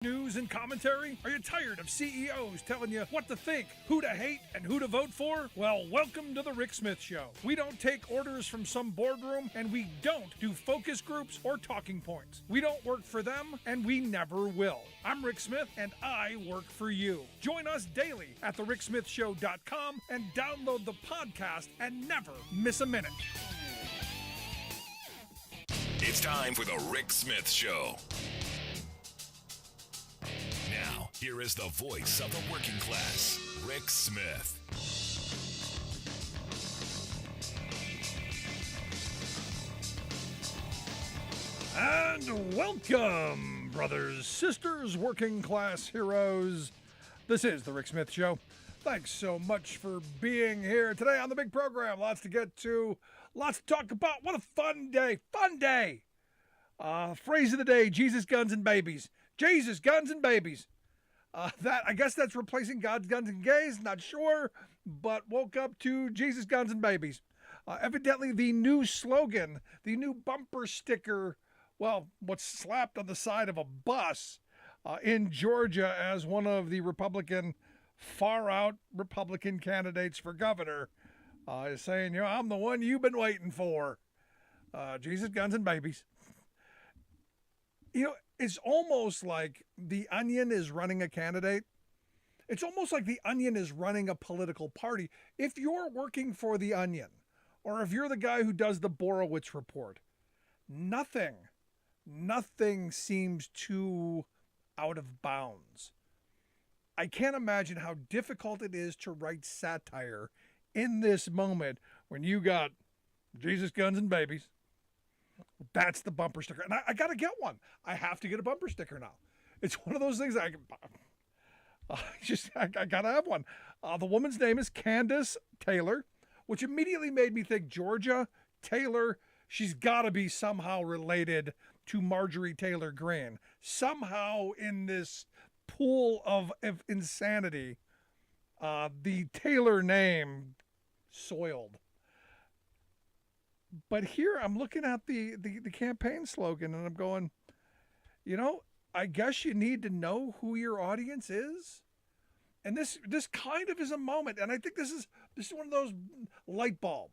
News and commentary? Are you tired of CEOs telling you what to think, who to hate, and who to vote for? Well, welcome to the Rick Smith Show. We don't take orders from some boardroom, and we don't do focus groups or talking points. We don't work for them, and we never will. I'm Rick Smith, and I work for you. Join us daily at thericksmithshow.com and download the podcast and never miss a minute. It's time for the Rick Smith Show. Now, here is the voice of the working class, Rick Smith. And welcome, brothers, sisters, working class heroes. This is the Rick Smith Show. Thanks so much for being here today on the big program. Lots to get to, lots to talk about. What a fun day. Fun day. Phrase of the day, Jesus, guns, and babies. Jesus, guns, and babies. I guess that's replacing God's guns and gays. Not sure, but woke up to Jesus, guns, and babies. Evidently, the new slogan, the new bumper sticker, well, what's slapped on the side of a bus in Georgia as one of the far-out Republican candidates for governor is saying, you know, I'm the one you've been waiting for. Jesus, guns, and babies. You know, it's almost like the Onion is running a candidate. It's almost like the Onion is running a political party. If you're working for the Onion, or if you're the guy who does the Borowitz report, nothing seems too out of bounds. I can't imagine how difficult it is to write satire in this moment when you got Jesus, guns, and babies. That's the bumper sticker. And I got to get one. I have to get a bumper sticker now. It's one of those things I got to have one. The woman's name is Candace Taylor, which immediately made me think Georgia Taylor. She's got to be somehow related to Marjorie Taylor Greene. Somehow in this pool of insanity, the Taylor name soiled. But here I'm looking at the campaign slogan and I'm going, you know, I guess you need to know who your audience is. And this kind of is a moment. And I think this is one of those light bulb,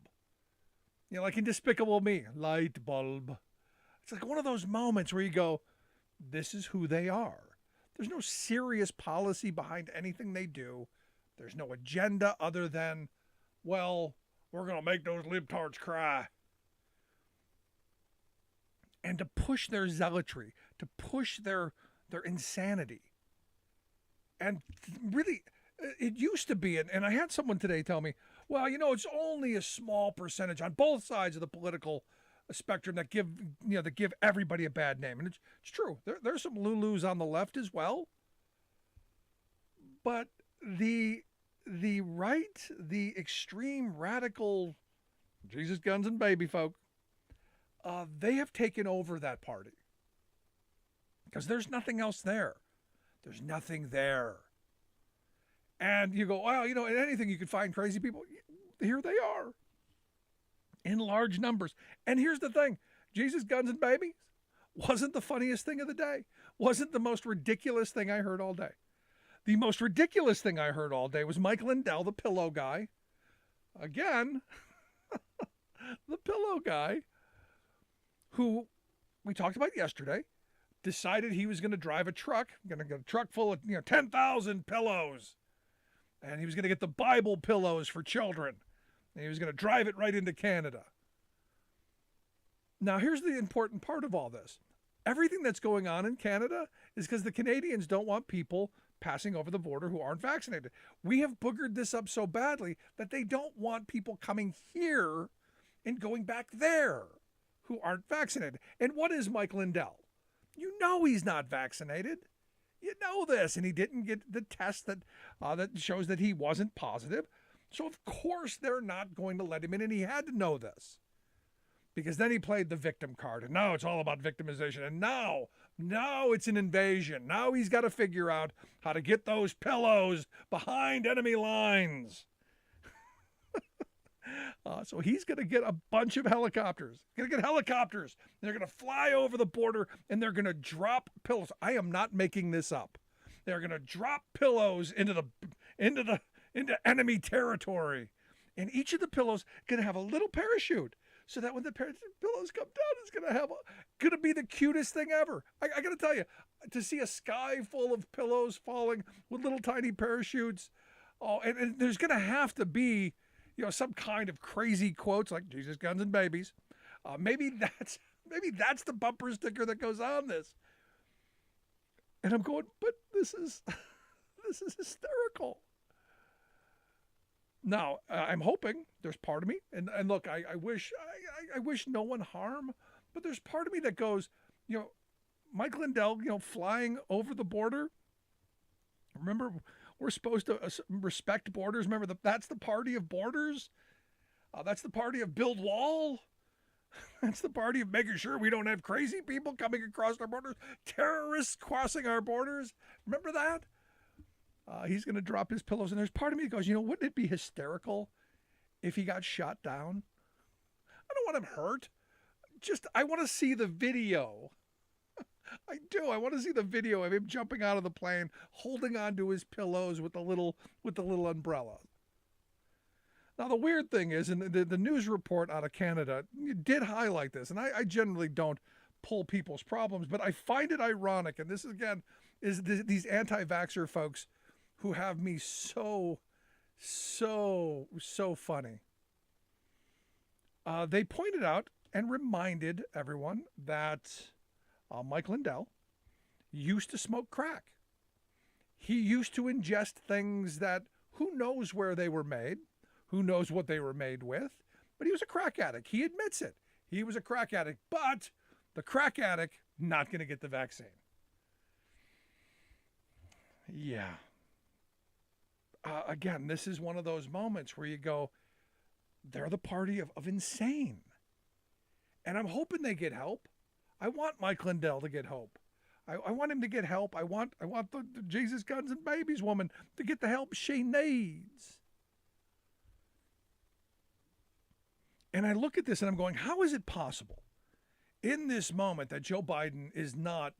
you know, like in Despicable Me, light bulb. It's like one of those moments where you go, this is who they are. There's no serious policy behind anything they do. There's no agenda other than, well, we're going to make those libtards cry. And to push their zealotry, to push their insanity. And really, it used to be, and I had someone today tell me, well, you know, it's only a small percentage on both sides of the political spectrum that give everybody a bad name. And it's true. There's some Lulus on the left as well. But the right, the extreme radical Jesus, guns, and baby folk, they have taken over that party because there's nothing else there. There's nothing there. And you go, well, you know, in anything you could find crazy people. Here they are in large numbers. And here's the thing. Jesus, guns, and babies wasn't the funniest thing of the day. Wasn't the most ridiculous thing I heard all day. The most ridiculous thing I heard all day was Mike Lindell, the pillow guy. Again, the pillow guy, who we talked about yesterday, decided he was going to drive a truck, going to get a truck full of 10,000 pillows. And he was going to get the Bible pillows for children. And he was going to drive it right into Canada. Now, here's the important part of all this. Everything that's going on in Canada is because the Canadians don't want people passing over the border who aren't vaccinated. We have boogered this up so badly that they don't want people coming here and going back there who aren't vaccinated. And what is Mike Lindell? You know he's not vaccinated. You know this. And he didn't get the test that shows that he wasn't positive. So, of course, they're not going to let him in. And he had to know this. Because then he played the victim card. And now it's all about victimization. And now it's an invasion. Now he's got to figure out how to get those pillows behind enemy lines. So he's going to get a bunch of helicopters. Going to get helicopters. They're going to fly over the border and they're going to drop pillows. I am not making this up. They're going to drop pillows into enemy territory, and each of the pillows going to have a little parachute, so that when the pillows come down, it's going to be the cutest thing ever. I got to tell you, to see a sky full of pillows falling with little tiny parachutes. Oh, and there's going to have to be, some kind of crazy quotes like "Jesus, guns, and babies." Maybe that's the bumper sticker that goes on this. And I'm going, but this is hysterical. Now, I'm hoping, there's part of me, and look, I wish no one harm, but there's part of me that goes, Mike Lindell, flying over the border. Remember, we're supposed to respect borders. Remember, that's the party of borders. That's the party of build wall. That's the party of making sure we don't have crazy people coming across our borders, terrorists crossing our borders. Remember that? He's going to drop his pillows, and there's part of me that goes, wouldn't it be hysterical if he got shot down? I don't want him hurt. I want to see the video. I do. I want to see the video of him jumping out of the plane, holding onto his pillows with the little umbrella. Now, the weird thing is, and the news report out of Canada did highlight this, and I generally don't pull people's problems, but I find it ironic, and this, again, is these anti-vaxxer folks who have me so funny. They pointed out and reminded everyone that Mike Lindell used to smoke crack. He used to ingest things that who knows where they were made, who knows what they were made with, but he was a crack addict. He admits it. He was a crack addict, but the crack addict not going to get the vaccine. Yeah. Again, this is one of those moments where you go, they're the party of insane. And I'm hoping they get help. I want Mike Lindell to get help. I want him to get help. I want the Jesus, guns, and babies woman to get the help she needs. And I look at this and I'm going, how is it possible in this moment that Joe Biden is not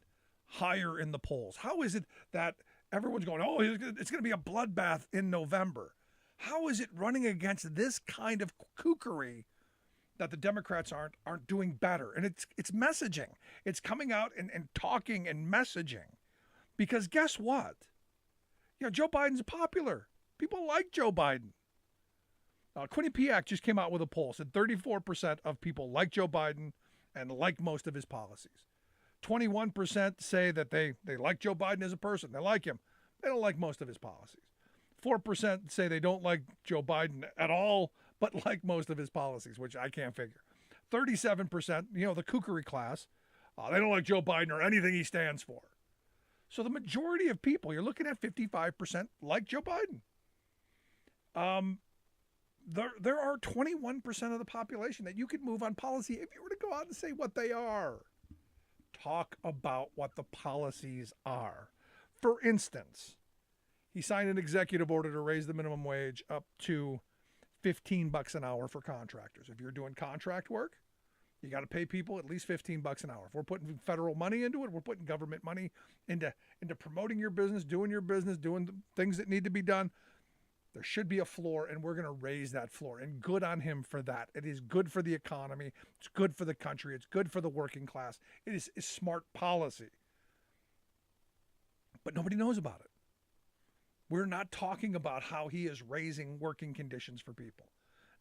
higher in the polls? How is it that everyone's going, oh, it's going to be a bloodbath in November? How is it running against this kind of kookery that the Democrats aren't doing better? And it's messaging. It's coming out and talking and messaging. Because guess what? Joe Biden's popular. People like Joe Biden. Quinnipiac just came out with a poll, said 34% of people like Joe Biden and like most of his policies. 21% say that they like Joe Biden as a person. They like him. They don't like most of his policies. 4% say they don't like Joe Biden at all, but like most of his policies, which I can't figure. 37%, the kookery class, they don't like Joe Biden or anything he stands for. So the majority of people, you're looking at 55% like Joe Biden. There are 21% of the population that you could move on policy if you were to go out and say what they are. Talk about what the policies are. For instance, he signed an executive order to raise the minimum wage up to $15 an hour for contractors. If you're doing contract work, you got to pay people at least $15 an hour. If we're putting federal money into it, we're putting government money into promoting your business, doing the things that need to be done. There should be a floor, and we're going to raise that floor. And good on him for that. It is good for the economy. It's good for the country. It's good for the working class. It is smart policy. But nobody knows about it. We're not talking about how he is raising working conditions for people.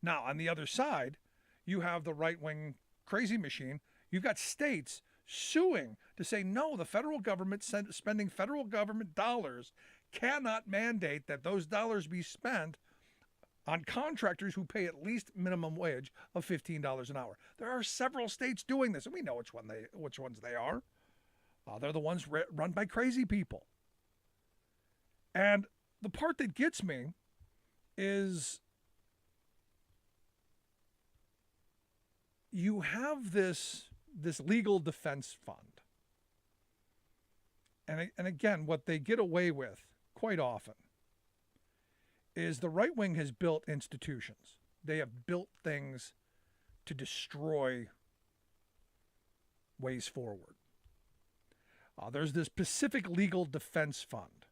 Now, on the other side, you have the right-wing crazy machine. You've got states suing to say, no, the federal government spending federal government dollars cannot mandate that those dollars be spent on contractors who pay at least minimum wage of $15 an hour. There are several states doing this, and we know which ones they are. They're the ones run by crazy people. And the part that gets me is you have this legal defense fund. And again, what they get away with quite often is the right wing has built institutions. They have built things to destroy ways forward. There's this Pacific Legal Defense Fund,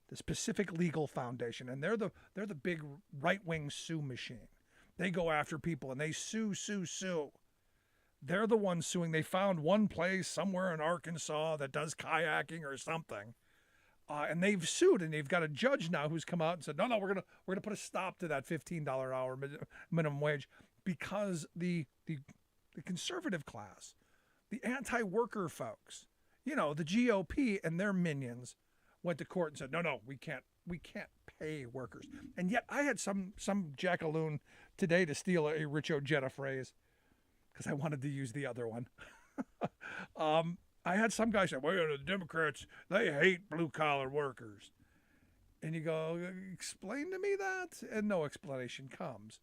this Pacific Legal Foundation, and they're the big right-wing sue machine. They go after people and they sue. They're the ones suing. They found one place somewhere in Arkansas that does kayaking or something, and they've sued, and they've got a judge now who's come out and said, no, we're gonna put a stop to that $15 hour minimum wage, because the conservative class, the anti-worker folks, the GOP and their minions went to court and said, no, we can't pay workers. And yet I had some jackaloon today, to steal a Rich Ojeda phrase, because I wanted to use the other one. I had some guy say, well, the Democrats, they hate blue-collar workers. And you go, explain to me that? And no explanation comes.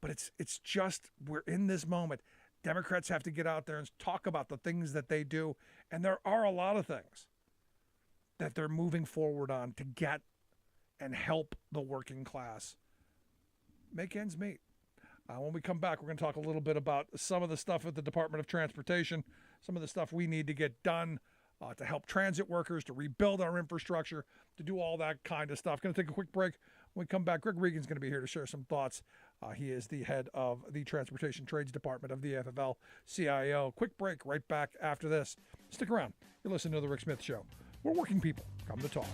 But it's just, we're in this moment. Democrats have to get out there and talk about the things that they do. And there are a lot of things that they're moving forward on to get and help the working class make ends meet. When we come back, we're going to talk a little bit about some of the stuff at the Department of Transportation, some of the stuff we need to get done to help transit workers, to rebuild our infrastructure, to do all that kind of stuff. Going to take a quick break. When we come back, Greg Regan's going to be here to share some thoughts. He is the head of the Transportation Trades Department of the AFL-CIO. Quick break, right back after this. Stick around. You're listening to The Rick Smith Show. We're working people. Come to talk.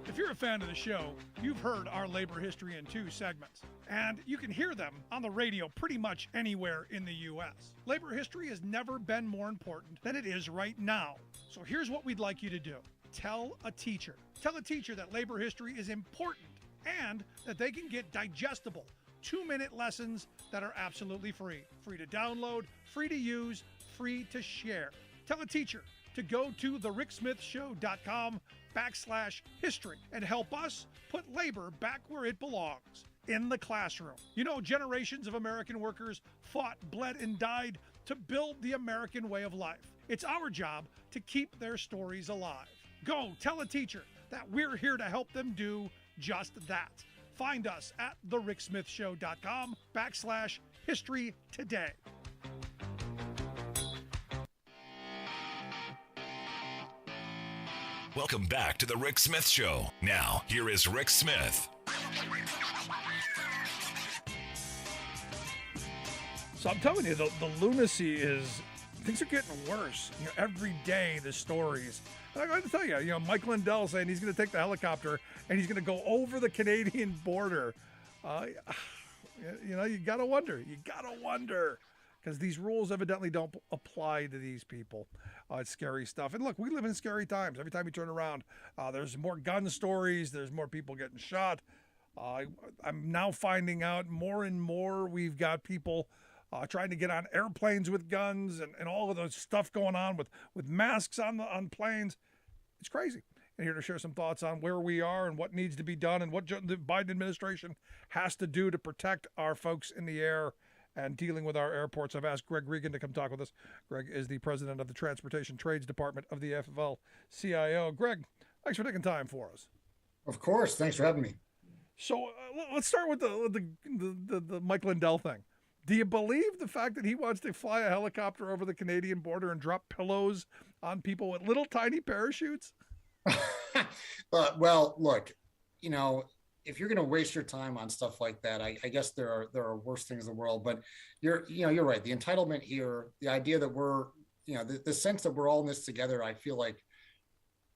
If you're a fan of the show, you've heard our labor history in 2 segments, and you can hear them on the radio pretty much anywhere in the U.S. Labor history has never been more important than it is right now. So here's what we'd like you to do. Tell a teacher. Tell a teacher that labor history is important and that they can get digestible 2-minute lessons that are absolutely free. Free to download, free to use, free to share. Tell a teacher to go to thericksmithshow.com/history and help us put labor back where it belongs, in the classroom. Generations of American workers fought, bled, and died to build the American way of life. It's our job to keep their stories alive. Go tell a teacher that we're here to help them do just that. Find us at thericksmithshow.com/history today. Welcome back to The Rick Smith Show. Now, here is Rick Smith. So I'm telling you, the lunacy is, things are getting worse. Every day the stories. And I got to tell you, Mike Lindell saying he's going to take the helicopter and he's going to go over the Canadian border. You got to wonder. Because these rules evidently don't apply to these people. It's scary stuff. And look, we live in scary times. Every time you turn around, there's more gun stories. There's more people getting shot. I'm now finding out more and more we've got people trying to get on airplanes with guns and all of those stuff going on with masks on planes. It's crazy. And here to share some thoughts on where we are and what needs to be done and what the Biden administration has to do to protect our folks in the air and dealing with our airports. I've asked Greg Regan to come talk with us. Greg is the president of the Transportation Trades Department of the AFL-CIO. Greg, thanks for taking time for us. Of course. Thanks for having me. So let's start with the Mike Lindell thing. Do you believe the fact that he wants to fly a helicopter over the Canadian border and drop pillows on people with little tiny parachutes? Well, look, if you're going to waste your time on stuff like that, I guess there are worse things in the world. But you're right. The entitlement here, the idea that we're, the sense that we're all in this together, I feel like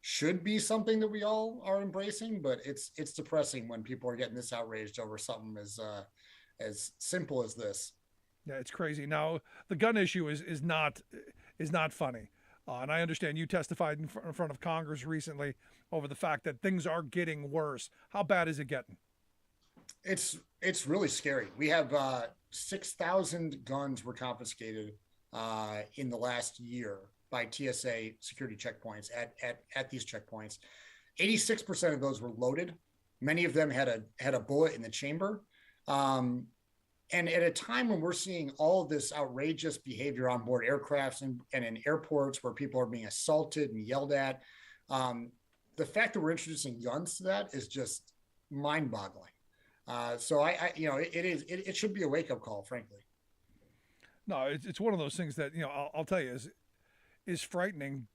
should be something that we all are embracing. But it's depressing when people are getting this outraged over something as simple as this. Yeah, it's crazy. Now, the gun issue is not funny. And I understand you testified in front of Congress recently over the fact that things are getting worse. How bad is it getting? It's really scary. We have 6,000 guns were confiscated in the last year by TSA security checkpoints at these checkpoints. 86% of those were loaded. Many of them had a bullet in the chamber. And at a time when we're seeing all of this outrageous behavior on board aircrafts and in airports where people are being assaulted and yelled at, the fact that we're introducing guns to that is just mind-boggling. So it should be a wake-up call, frankly. No, it's one of those things that, I'll tell you is frightening,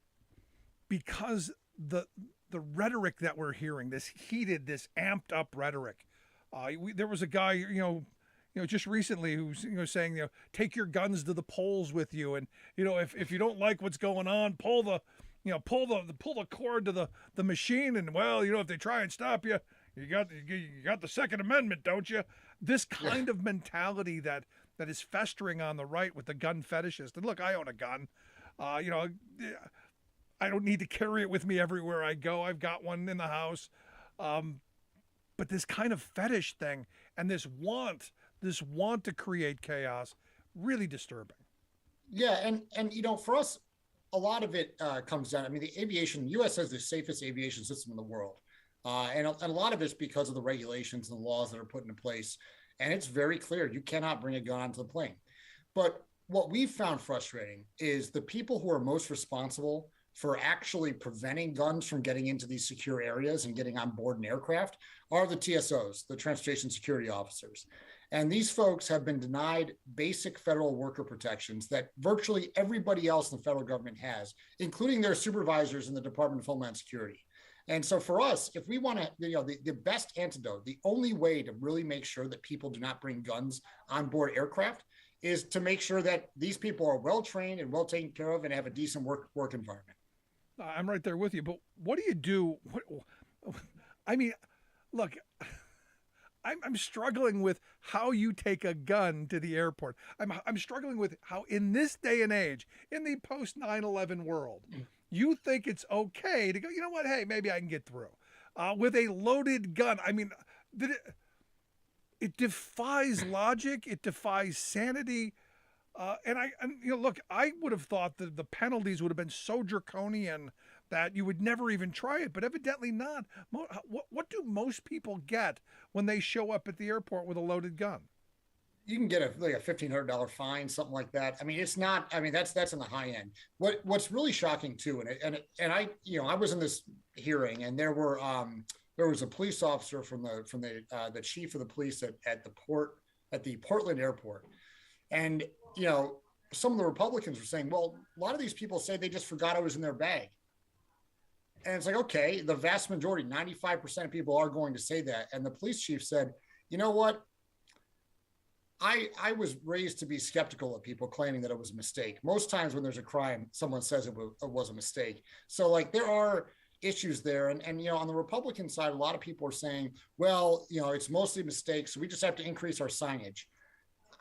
because the rhetoric that we're hearing, this heated, this amped up rhetoric. There was a guy, just recently who's saying, take your guns to the polls with you, and if you don't like what's going on, pull the cord to the machine, and if they try and stop you, you got the Second Amendment, don't you? This kind of mentality that is festering on the right with the gun fetishist. And look, I own a gun. I don't need to carry it with me everywhere I go. I've got one in the house. But this kind of fetish thing and this want to create chaos, really disturbing. Yeah, and for us, a lot of it comes down. I mean, the U.S. has the safest aviation system in the world, and a lot of it's because of the regulations and the laws that are put into place. And it's very clear you cannot bring a gun onto the plane. But what we've found frustrating is the people who are most responsible for actually preventing guns from getting into these secure areas and getting on board an aircraft are the TSOs, the Transportation Security Officers. And these folks have been denied basic federal worker protections that virtually everybody else in the federal government has, including their supervisors in the Department of Homeland Security. And so for us, if we want to, the best antidote, the only way to really make sure that people do not bring guns on board aircraft is to make sure that these people are well trained and well taken care of and have a decent work environment. I'm right there with you, but what do you do? I mean, look, I'm struggling with how you take a gun to the airport. I'm struggling with how, in this day and age, in the post 9/11 world, you think it's okay to go, you know what? Hey, maybe I can get through with a loaded gun. I mean, it defies logic. It defies sanity. Look, I would have thought that the penalties would have been so draconian that you would never even try it, but evidently not. What do most people get when they show up at the airport with a loaded gun? You can get a $1,500 fine, something like that. I mean, it's not. I mean, that's in the high end. What's really shocking too, and I was in this hearing, and there was a police officer from the chief of the police at the Portland airport, and some of the Republicans were saying, well, a lot of these people say they just forgot it was in their bag. And it's like, okay, the vast majority, 95% of people are going to say that. And the police chief said, you know what? I was raised to be skeptical of people claiming that it was a mistake. Most times when there's a crime, someone says it was a mistake. So there are issues there. And on the Republican side, a lot of people are saying, well, it's mostly mistakes. So we just have to increase our signage.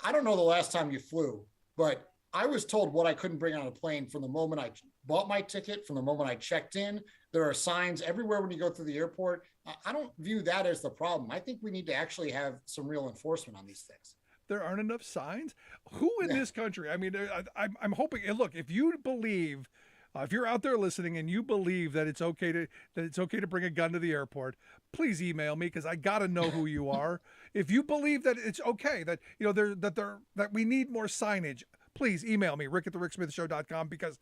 I don't know the last time you flew, but I was told what I couldn't bring on a plane from the moment I bought my ticket, from the moment I checked in. There are signs everywhere when you go through the airport. I don't view that as the problem. I think we need to actually have some real enforcement on these things. There aren't enough signs? Who in this country? I mean, I'm hoping. Look, if you believe, if you're out there listening and you believe that it's okay to bring a gun to the airport, please email me, because I got to know who you are. If you believe that it's okay that that we need more signage, please email me, rick@thericksmithshow.com, because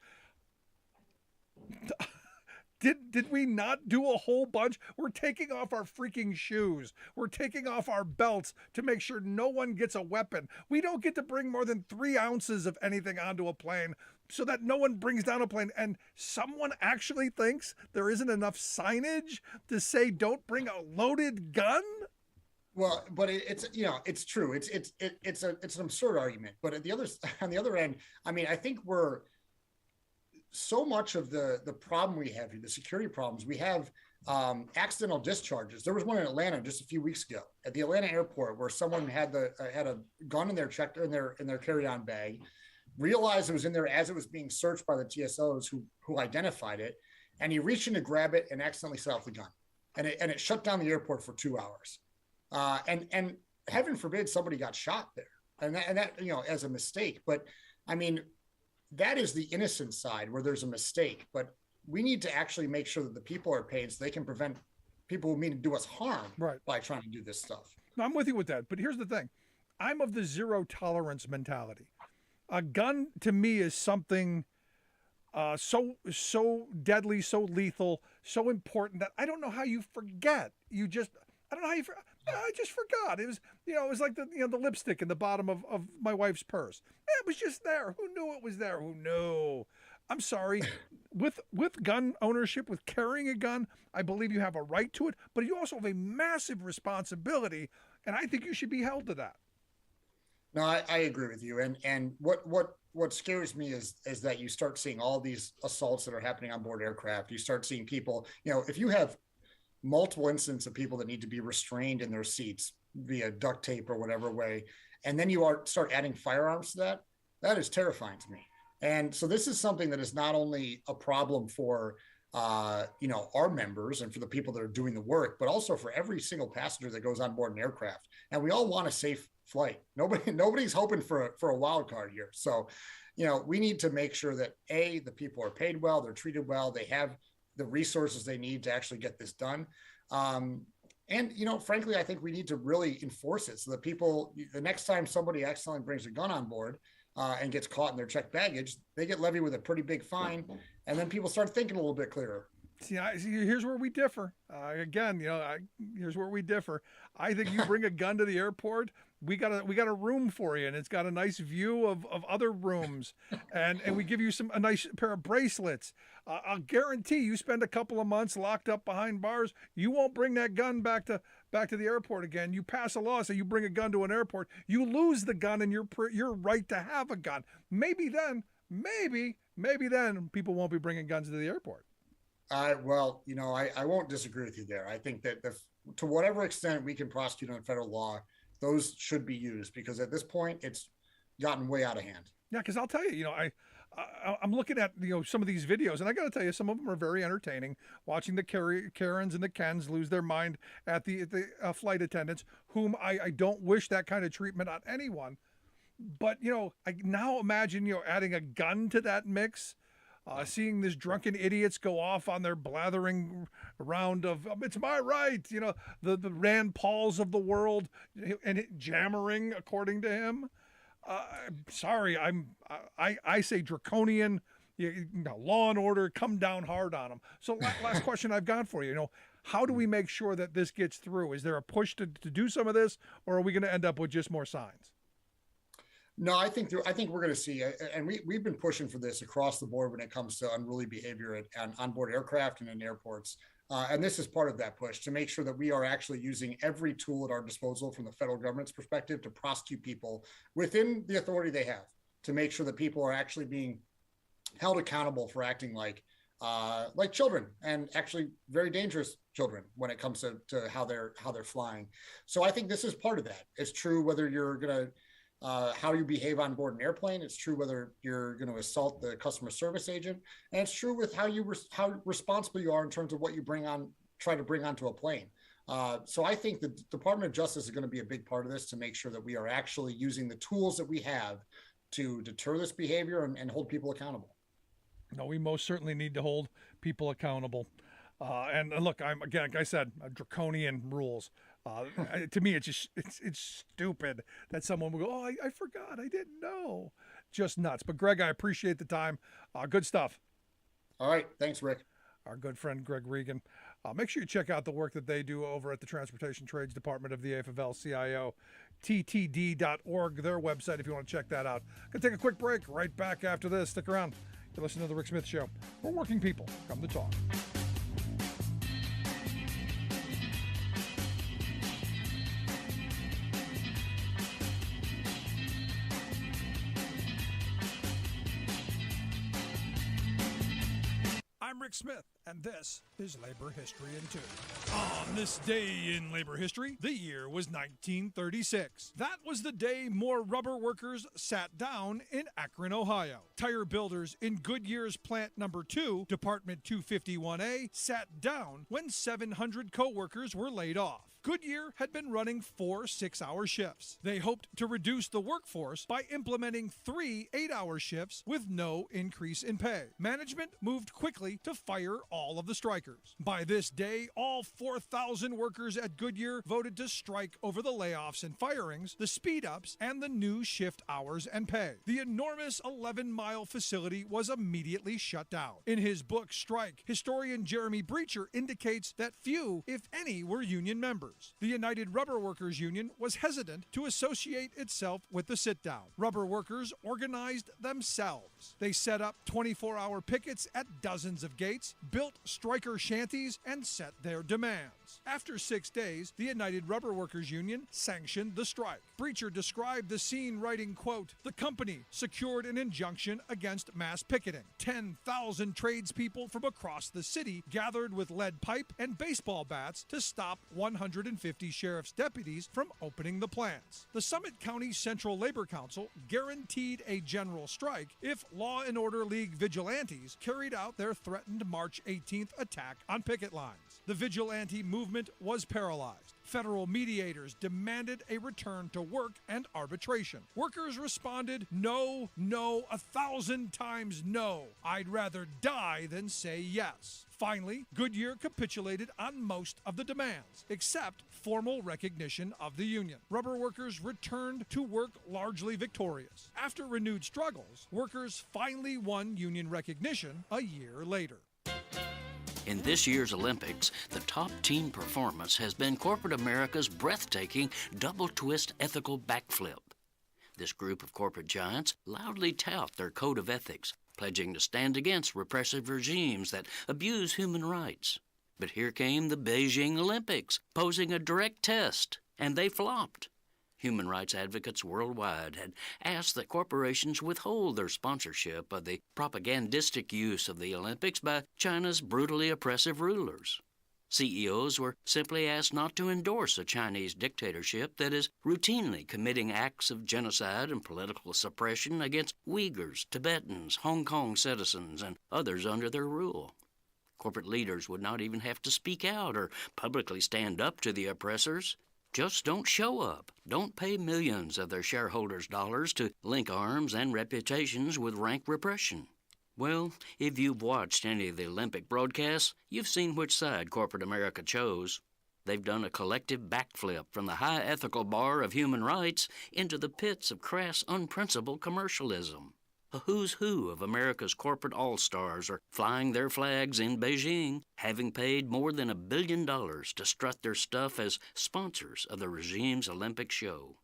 did we not do a whole bunch? We're taking off our freaking shoes. We're taking off our belts to make sure no one gets a weapon. We don't get to bring more than 3 ounces of anything onto a plane so that no one brings down a plane. And someone actually thinks there isn't enough signage to say don't bring a loaded gun? Well, but it's true. It's an absurd argument. But on the other end, I mean, I think we're so much of the problem we have here, the security problems, we have accidental discharges. There was one in Atlanta just a few weeks ago at the Atlanta airport where someone had a gun in their carry-on bag, realized it was in there as it was being searched by the TSOs who identified it, and he reached in to grab it and accidentally set off the gun, and it shut down the airport for 2 hours. And heaven forbid somebody got shot there. and that as a mistake. But I mean, that is the innocent side where there's a mistake. But we need to actually make sure that the people are paid so they can prevent people who mean to do us harm by trying to do this stuff. No, I'm with you with that. But here's the thing. I'm of the zero tolerance mentality. A gun to me is something so deadly, so lethal, so important that I don't know how you forget. I don't know how you forget. I just forgot. It was, it was like the lipstick in the bottom of my wife's purse. It was just there. Who knew it was there? Who knew? I'm sorry. With gun ownership, with carrying a gun, I believe you have a right to it, but you also have a massive responsibility, and I think you should be held to that. No, I agree with you. And what scares me is that you start seeing all these assaults that are happening on board aircraft. You start seeing people, if you have multiple instances of people that need to be restrained in their seats via duct tape or whatever way, and then you start adding firearms to that is terrifying to me. And so this is something that is not only a problem for our members and for the people that are doing the work, but also for every single passenger that goes on board an aircraft. And we all want a safe flight. Nobody's hoping for a wild card here. So, we need to make sure that the people are paid well, they're treated well, they have the resources they need to actually get this done. And frankly, I think we need to really enforce it so that people, the next time somebody accidentally brings a gun on board and gets caught in their checked baggage, they get levied with a pretty big fine. And then people start thinking a little bit clearer. See, here's where we differ. Here's where we differ. I think you bring a gun to the airport, we got a room for you, and it's got a nice view of other rooms, and we give you a nice pair of bracelets. I'll guarantee you spend a couple of months locked up behind bars, you won't bring that gun back to the airport again. You pass a law, so you bring a gun to an airport, you lose the gun and your right to have a gun. Maybe then people won't be bringing guns to the airport. I won't disagree with you there. I think that to whatever extent we can prosecute on federal law, those should be used, because at this point it's gotten way out of hand. Yeah, because I'll tell you, I'm looking at some of these videos, and I got to tell you, some of them are very entertaining. Watching the Karens and the Kens lose their mind at the flight attendants, whom I don't wish that kind of treatment on anyone. But I now imagine adding a gun to that mix. Seeing these drunken idiots go off on their blathering round of it's my right, the Rand Pauls of the world, and jammering according to him. Sorry, I say draconian, law and order, come down hard on them. So last question I've got for you, how do we make sure that this gets through? Is there a push to do some of this, or are we going to end up with just more signs? No, I think we're going to see, and we've been pushing for this across the board when it comes to unruly behavior on onboard aircraft and in airports. And this is part of that push to make sure that we are actually using every tool at our disposal from the federal government's perspective to prosecute people within the authority they have, to make sure that people are actually being held accountable for acting like children, and actually very dangerous children when it comes to how they're flying. So I think this is part of that. It's true whether you're going to how you behave on board an airplane. It's true whether you're going to assault the customer service agent, and it's true with how responsible you are in terms of what you try to bring onto a plane. So I think the Department of Justice is going to be a big part of this, to make sure that we are actually using the tools that we have to deter this behavior and hold people accountable. No, we most certainly need to hold people accountable. And look, like I said, draconian rules. To me, it's stupid that someone would go, oh, I forgot, I didn't know. Just nuts. But Greg, I appreciate the time. Good stuff. All right. Thanks, Rick. Our good friend, Greg Regan. Make sure you check out the work that they do over at the Transportation Trades Department of the AFL-CIO, ttd.org, their website, if you want to check that out. Going to take a quick break. Right back after this. Stick around. You're listening to The Rick Smith Show. We're working people. Come to talk. I'm Rick Smith, and this is Labor History in 2. On this day in labor history, the year was 1936. That was the day more rubber workers sat down in Akron, Ohio. Tire builders in Goodyear's plant number 2, Department 251A, sat down when 700 co-workers were laid off. Goodyear had been running 4 6-hour shifts. They hoped to reduce the workforce by implementing 3 8-hour shifts with no increase in pay. Management moved quickly to fire all of the strikers. By this day, all 4,000 workers at Goodyear voted to strike over the layoffs and firings, the speed-ups, and the new shift hours and pay. The enormous 11-mile facility was immediately shut down. In his book, Strike, historian Jeremy Breacher indicates that few, if any, were union members. The United Rubber Workers Union was hesitant to associate itself with the sit-down. Rubber workers organized themselves. They set up 24-hour pickets at dozens of gates, built striker shanties, and set their demands. After 6 days, the United Rubber Workers Union sanctioned the strike. Breacher described the scene writing, quote, "The company secured an injunction against mass picketing. 10,000 tradespeople from across the city gathered with lead pipe and baseball bats to stop 150 sheriff's deputies from opening the plants. The Summit County Central Labor Council guaranteed a general strike if Law and Order League vigilantes carried out their threatened March 18th attack on picket lines. The vigilante movement was paralyzed. Federal mediators demanded a return to work and arbitration. Workers responded, no, 1,000 times no. I'd rather die than say yes. Finally, Goodyear capitulated on most of the demands, except formal recognition of the union. Rubber workers returned to work largely victorious. After renewed struggles, workers finally won union recognition a year later. In this year's Olympics, the top team performance has been corporate America's breathtaking double-twist ethical backflip. This group of corporate giants loudly tout their code of ethics, pledging to stand against repressive regimes that abuse human rights. But here came the Beijing Olympics, posing a direct test, and they flopped. Human rights advocates worldwide had asked that corporations withhold their sponsorship of the propagandistic use of the Olympics by China's brutally oppressive rulers. CEOs were simply asked not to endorse a Chinese dictatorship that is routinely committing acts of genocide and political suppression against Uyghurs, Tibetans, Hong Kong citizens, and others under their rule. Corporate leaders would not even have to speak out or publicly stand up to the oppressors. Just don't show up. Don't pay millions of their shareholders' dollars to link arms and reputations with rank repression. Well, if you've watched any of the Olympic broadcasts, you've seen which side corporate America chose. They've done a collective backflip from the high ethical bar of human rights into the pits of crass, unprincipled commercialism. A who's who of America's corporate all-stars are flying their flags in Beijing, having paid more than $1 billion to strut their stuff as sponsors of the regime's Olympic show.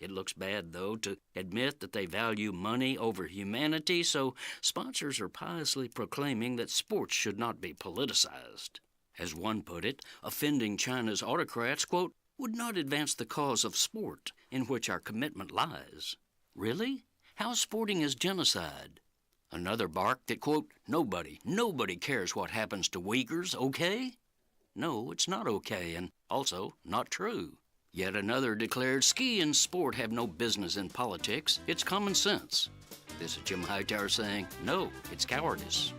It looks bad, though, to admit that they value money over humanity, so sponsors are piously proclaiming that sports should not be politicized. As one put it, offending China's autocrats, quote, would not advance the cause of sport in which our commitment lies. Really? How sporting is genocide? Another barked that, quote, nobody cares what happens to Uyghurs, okay? No, it's not okay, and also not true. Yet another declared ski and sport have no business in politics. It's common sense. This is Jim Hightower saying, no, it's cowardice.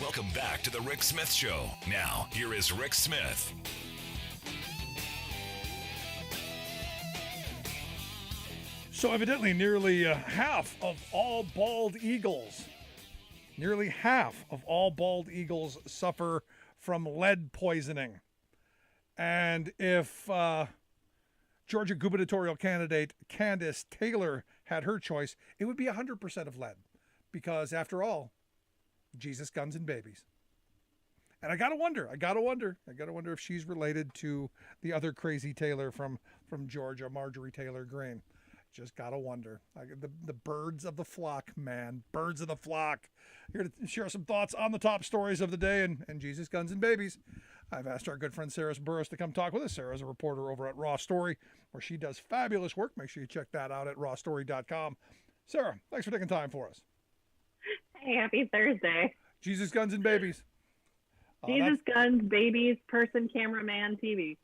Welcome back to the Rick Smith Show. Now, here is Rick Smith. So evidently nearly half of all bald eagles suffer from lead poisoning. And if Georgia gubernatorial candidate Candace Taylor had her choice, it would be 100% of lead. Because after all, Jesus, guns, and babies. And I gotta wonder if she's related to the other crazy Taylor from Georgia, Marjorie Taylor Greene. just gotta wonder. The birds of the flock, man. Birds of the flock. Here to share some thoughts on the top stories of the day and Jesus, guns, and babies. I've asked our good friend Sarah Burris to come talk with us. Sarah's a reporter over at RawStory, where she does fabulous work. Make sure you check that out at rawstory.com. Sarah, thanks for taking time for us. Hey, happy Thursday. Jesus, guns, and babies. Jesus, guns, babies, person, cameraman, TV.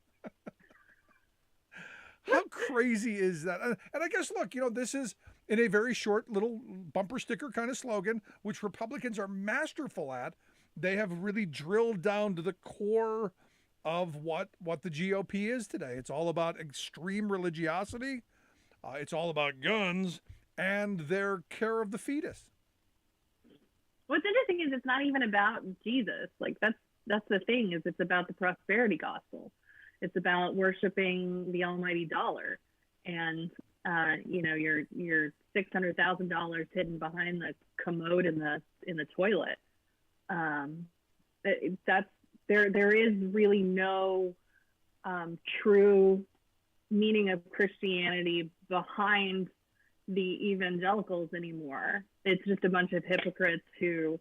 How crazy is that? And I guess, look, this is in a very short little bumper sticker kind of slogan, which Republicans are masterful at. They have really drilled down to the core of what the GOP is today. It's all about extreme religiosity. It's all about guns and their care of the fetus. What's interesting is it's not even about Jesus. Like that's the thing, is it's about the prosperity gospel. It's about worshiping the almighty dollar, and your $600,000 hidden behind the commode in the toilet. There is really no true meaning of Christianity behind the evangelicals anymore. It's just a bunch of hypocrites who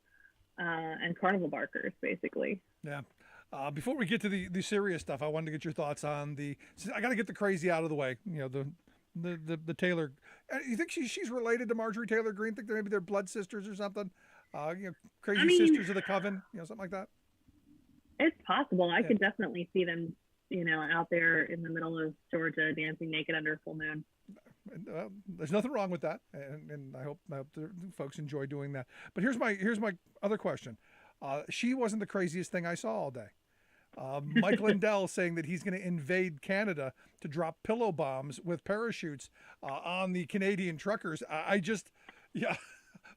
and carnival barkers, basically. Yeah. Before we get to the serious stuff, I wanted to get your thoughts on I got to get the crazy out of the way. The Taylor. You think she's related to Marjorie Taylor Greene? Think maybe they're blood sisters or something? Crazy sisters of the coven, something like that. It's possible. I could definitely see them, out there in the middle of Georgia dancing naked under a full moon. There's nothing wrong with that, and I hope the folks enjoy doing that. But here's my other question. She wasn't the craziest thing I saw all day. Mike Lindell saying that he's going to invade Canada to drop pillow bombs with parachutes on the Canadian truckers.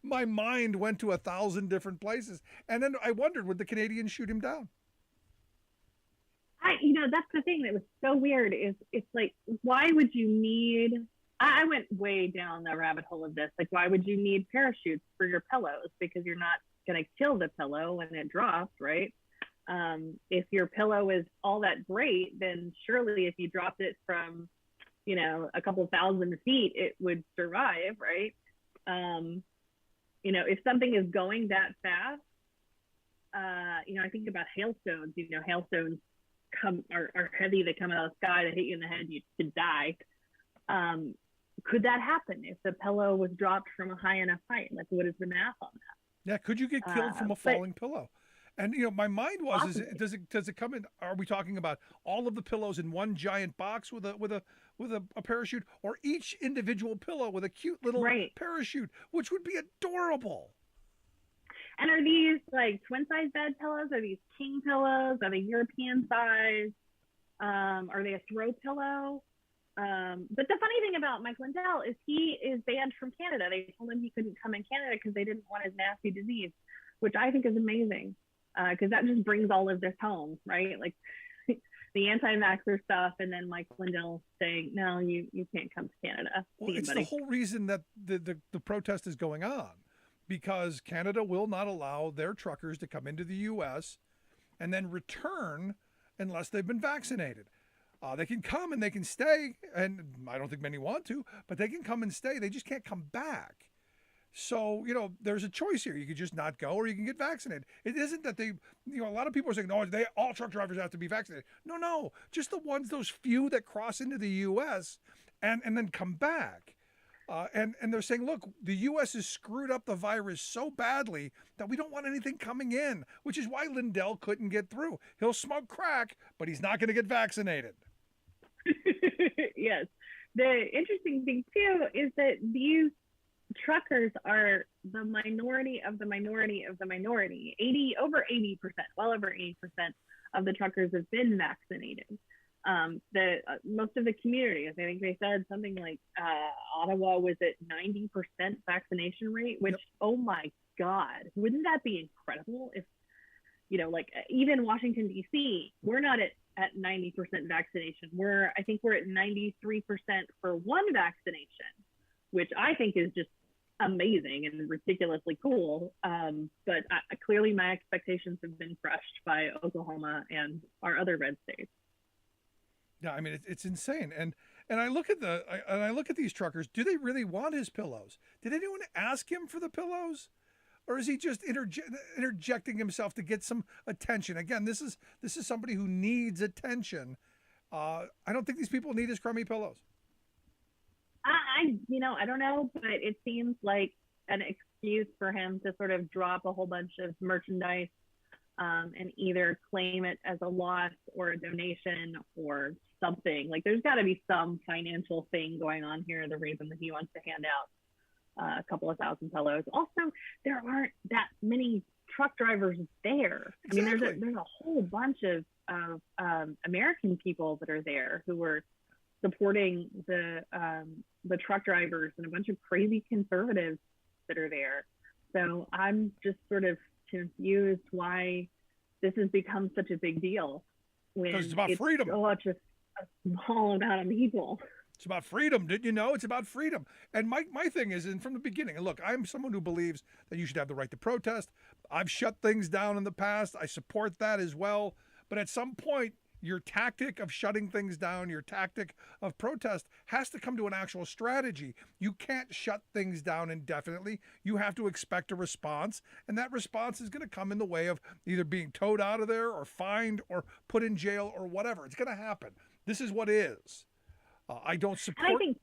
My mind went to 1,000 different places, and then I wondered, would the Canadians shoot him down? That's the thing that was so weird. Is it's like, why would you need? I went way down the rabbit hole of this. Like, why would you need parachutes for your pillows? Because you're not going to kill the pillow when it drops, right? If your pillow is all that great, then surely if you dropped it from, a couple thousand feet, it would survive, right? If something is going that fast, I think about hailstones. Hailstones are heavy. They come out of the sky. They hit you in the head. You could die. Could that happen if the pillow was dropped from a high enough height? Like, what is the math on that? Yeah, could you get killed from a falling pillow? And my mind was, does it come in? Are we talking about all of the pillows in one giant box with a parachute, or each individual pillow with a cute little parachute, which would be adorable? And are these like twin size bed pillows? Are these king pillows? Are they European size? Are they a throw pillow? But the funny thing about Mike Lindell is he is banned from Canada. They told him he couldn't come in Canada because they didn't want his nasty disease, which I think is amazing, because that just brings all of this home, right? Like the anti-vaxxer stuff, and then Mike Lindell saying, no, you can't come to Canada. Well, it's the whole reason that the protest is going on, because Canada will not allow their truckers to come into the U.S. and then return unless they've been vaccinated. They can come and they can stay, and I don't think many want to, but they can come and stay. They just can't come back. So, there's a choice here. You can just not go, or you can get vaccinated. It isn't that they, a lot of people are saying, no, all truck drivers have to be vaccinated. No, just the ones, those few that cross into the U.S. and then come back. And they're saying, look, the U.S. has screwed up the virus so badly that we don't want anything coming in, which is why Lindell couldn't get through. He'll smoke crack, but he's not going to get vaccinated. Yes. The interesting thing, too, is that these truckers are the minority of the minority of the minority. Over 80%, well over 80% of the truckers have been vaccinated. Most of the community, I think they said something like Ottawa was at 90% vaccination rate, which, oh my God, wouldn't that be incredible if, even Washington, D.C., we're not at 90% vaccination. I think we're at 93% for one vaccination, which I think is just amazing and ridiculously cool. But clearly my expectations have been crushed by Oklahoma and our other red states. Yeah, I mean, it's insane. And And I look at these truckers. Do they really want his pillows? Did anyone ask him for the pillows, or is he just interjecting himself to get some attention? Again, this is somebody who needs attention. I don't think these people need his crummy pillows. I don't know, but it seems like an excuse for him to sort of drop a whole bunch of merchandise and either claim it as a loss or a donation or something. Like, there's got to be some financial thing going on here, the reason that he wants to hand out a couple of thousand pillows. Also, there aren't that many truck drivers there. Exactly. I mean, there's a whole bunch of American people that are there who were supporting the truck drivers, and a bunch of crazy conservatives that are there. So I'm just sort of confused why this has become such a big deal when it's about freedom. Such a small amount of people. It's about freedom. Didn't you know? It's about freedom. And my thing is, and from the beginning, and look, I'm someone who believes that you should have the right to protest. I've shut things down in the past. I support that as well. But at some point, your tactic of shutting things down, your tactic of protest has to come to an actual strategy. You can't shut things down indefinitely. You have to expect a response, and that response is going to come in the way of either being towed out of there or fined or put in jail or whatever. It's going to happen. This is what is. I don't support. And I think,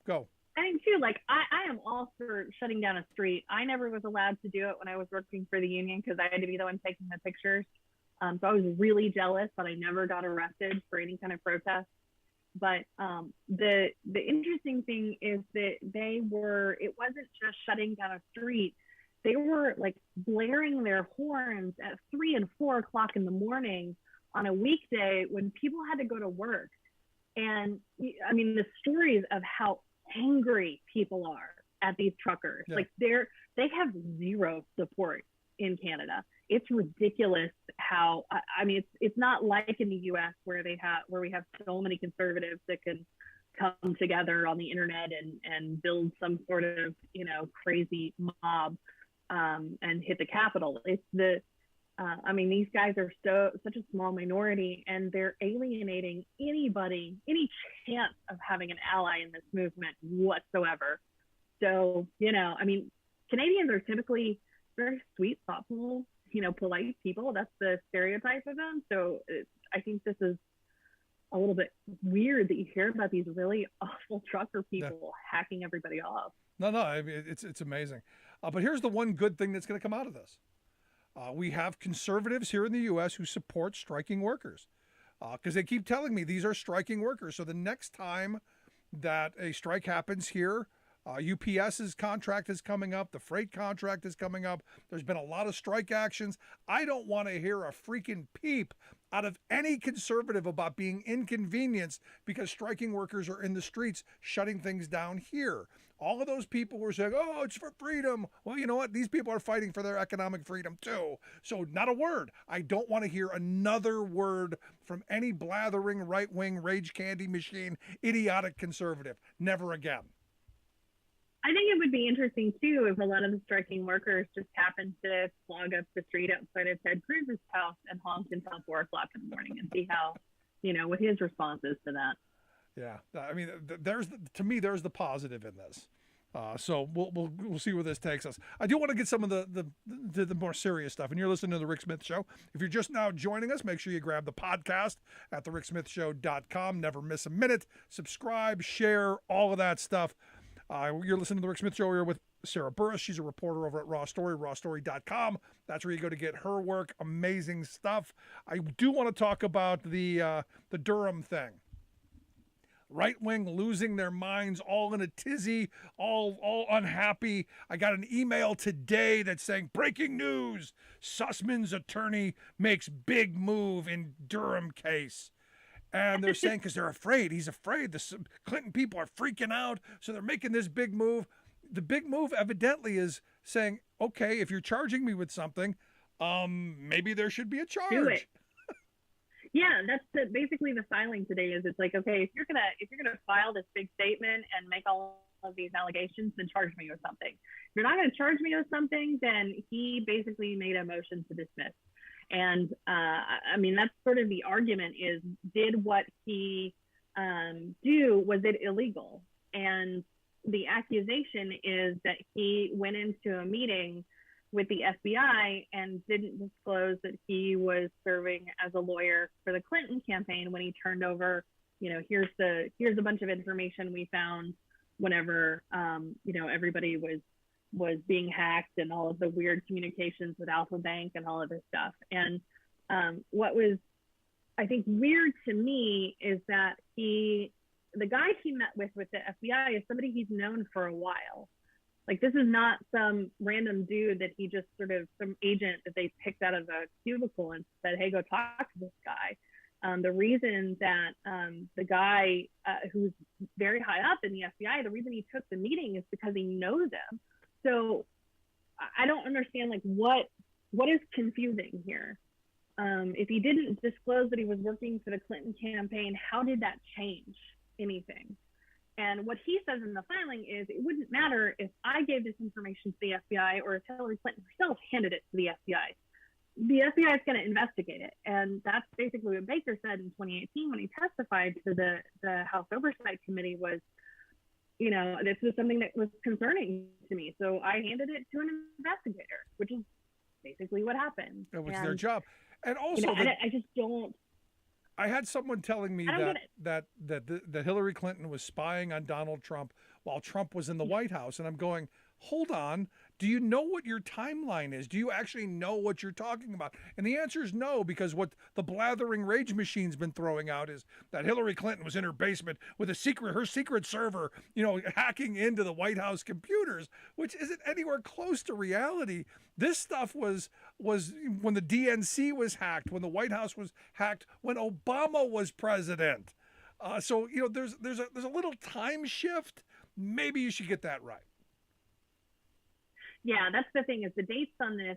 go. I think too, like, I am all for shutting down a street. I never was allowed to do it when I was working for the union because I had to be the one taking the pictures. So I was really jealous that I never got arrested for any kind of protest. But the interesting thing is that it wasn't just shutting down a street. They were like blaring their horns at 3 and 4 o'clock in the morning on a weekday when people had to go to work. And I mean, the stories of how angry people are at these truckers, like they have zero support in Canada. It's ridiculous how, I mean, it's not like in the U.S. where we have so many conservatives that can come together on the internet and build some sort of, crazy mob and hit the Capitol. It's I mean, these guys are such a small minority, and they're alienating any chance of having an ally in this movement whatsoever. So, I mean, Canadians are typically very sweet, thoughtful, polite people. That's the stereotype of them. So I think this is a little bit weird that you hear about these really awful trucker people hacking everybody off. No, I mean, it's amazing. But here's the one good thing that's going to come out of this. We have conservatives here in the U.S. who support striking workers because they keep telling me these are striking workers. So the next time that a strike happens here, UPS's contract is coming up. The freight contract is coming up. There's been a lot of strike actions. I don't want to hear a freaking peep out of any conservative about being inconvenienced because striking workers are in the streets shutting things down here. All of those people were saying, oh, it's for freedom. Well, you know what? These people are fighting for their economic freedom too. So not a word. I don't want to hear another word from any blathering right-wing rage candy machine, idiotic conservative. Never again. I think it would be interesting too if a lot of the striking workers just happened to clog up the street outside of Ted Cruz's house and honk until 4 o'clock in the morning and see how, what his response is to that. Yeah, I mean, there's the positive in this. So we'll see where this takes us. I do want to get some of the more serious stuff. And you're listening to the Rick Smith Show. If you're just now joining us, make sure you grab the podcast at thericksmithshow.com. Never miss a minute. Subscribe, share, all of that stuff. You're listening to the Rick Smith Show. We're with Sarah Burris. She's a reporter over at RawStory, rawstory.com. That's where you go to get her work. Amazing stuff. I do want to talk about the Durham thing. Right wing losing their minds, all in a tizzy, all unhappy. I got an email today that's saying, breaking news, Sussman's attorney makes big move in Durham case. And they're saying, because they're afraid, he's afraid. The Clinton people are freaking out, so they're making this big move. The big move evidently is saying, okay, if you're charging me with something, maybe there should be a charge. Do it. Yeah, that's basically the filing today. Is it's like, okay, if you're gonna file this big statement and make all of these allegations, then charge me with something. If you're not going to charge me with something, then he basically made a motion to dismiss. And I mean, that's sort of the argument is, did what he do, was it illegal? And the accusation is that he went into a meeting with the FBI and didn't disclose that he was serving as a lawyer for the Clinton campaign when he turned over, here's a bunch of information we found whenever, everybody was being hacked and all of the weird communications with Alpha Bank and all of this stuff. And what was, I think, weird to me is that the guy he met with the FBI is somebody he's known for a while. Like, this is not some random dude that he just some agent that they picked out of a cubicle and said, hey, go talk to this guy. The reason that the guy who's very high up in the FBI, the reason he took the meeting is because he knows him. So I don't understand, like, what is confusing here? If he didn't disclose that he was working for the Clinton campaign, how did that change anything? And what he says in the filing is it wouldn't matter if I gave this information to the FBI or if Hillary Clinton herself handed it to the FBI. The FBI is going to investigate it. And that's basically what Baker said in 2018 when he testified to the House Oversight Committee was, this was something that was concerning to me. So I handed it to an investigator, which is basically what happened. It was their job. And also, I just don't. I had someone telling me that Hillary Clinton was spying on Donald Trump while Trump was in the White House. And I'm going, hold on. Do you know what your timeline is? Do you actually know what you're talking about? And the answer is no, because what the blathering rage machine's been throwing out is that Hillary Clinton was in her basement with her secret server, hacking into the White House computers, which isn't anywhere close to reality. This stuff was when the DNC was hacked, when the White House was hacked, when Obama was president. So there's a little time shift. Maybe you should get that right. Yeah, that's the thing is the dates on this.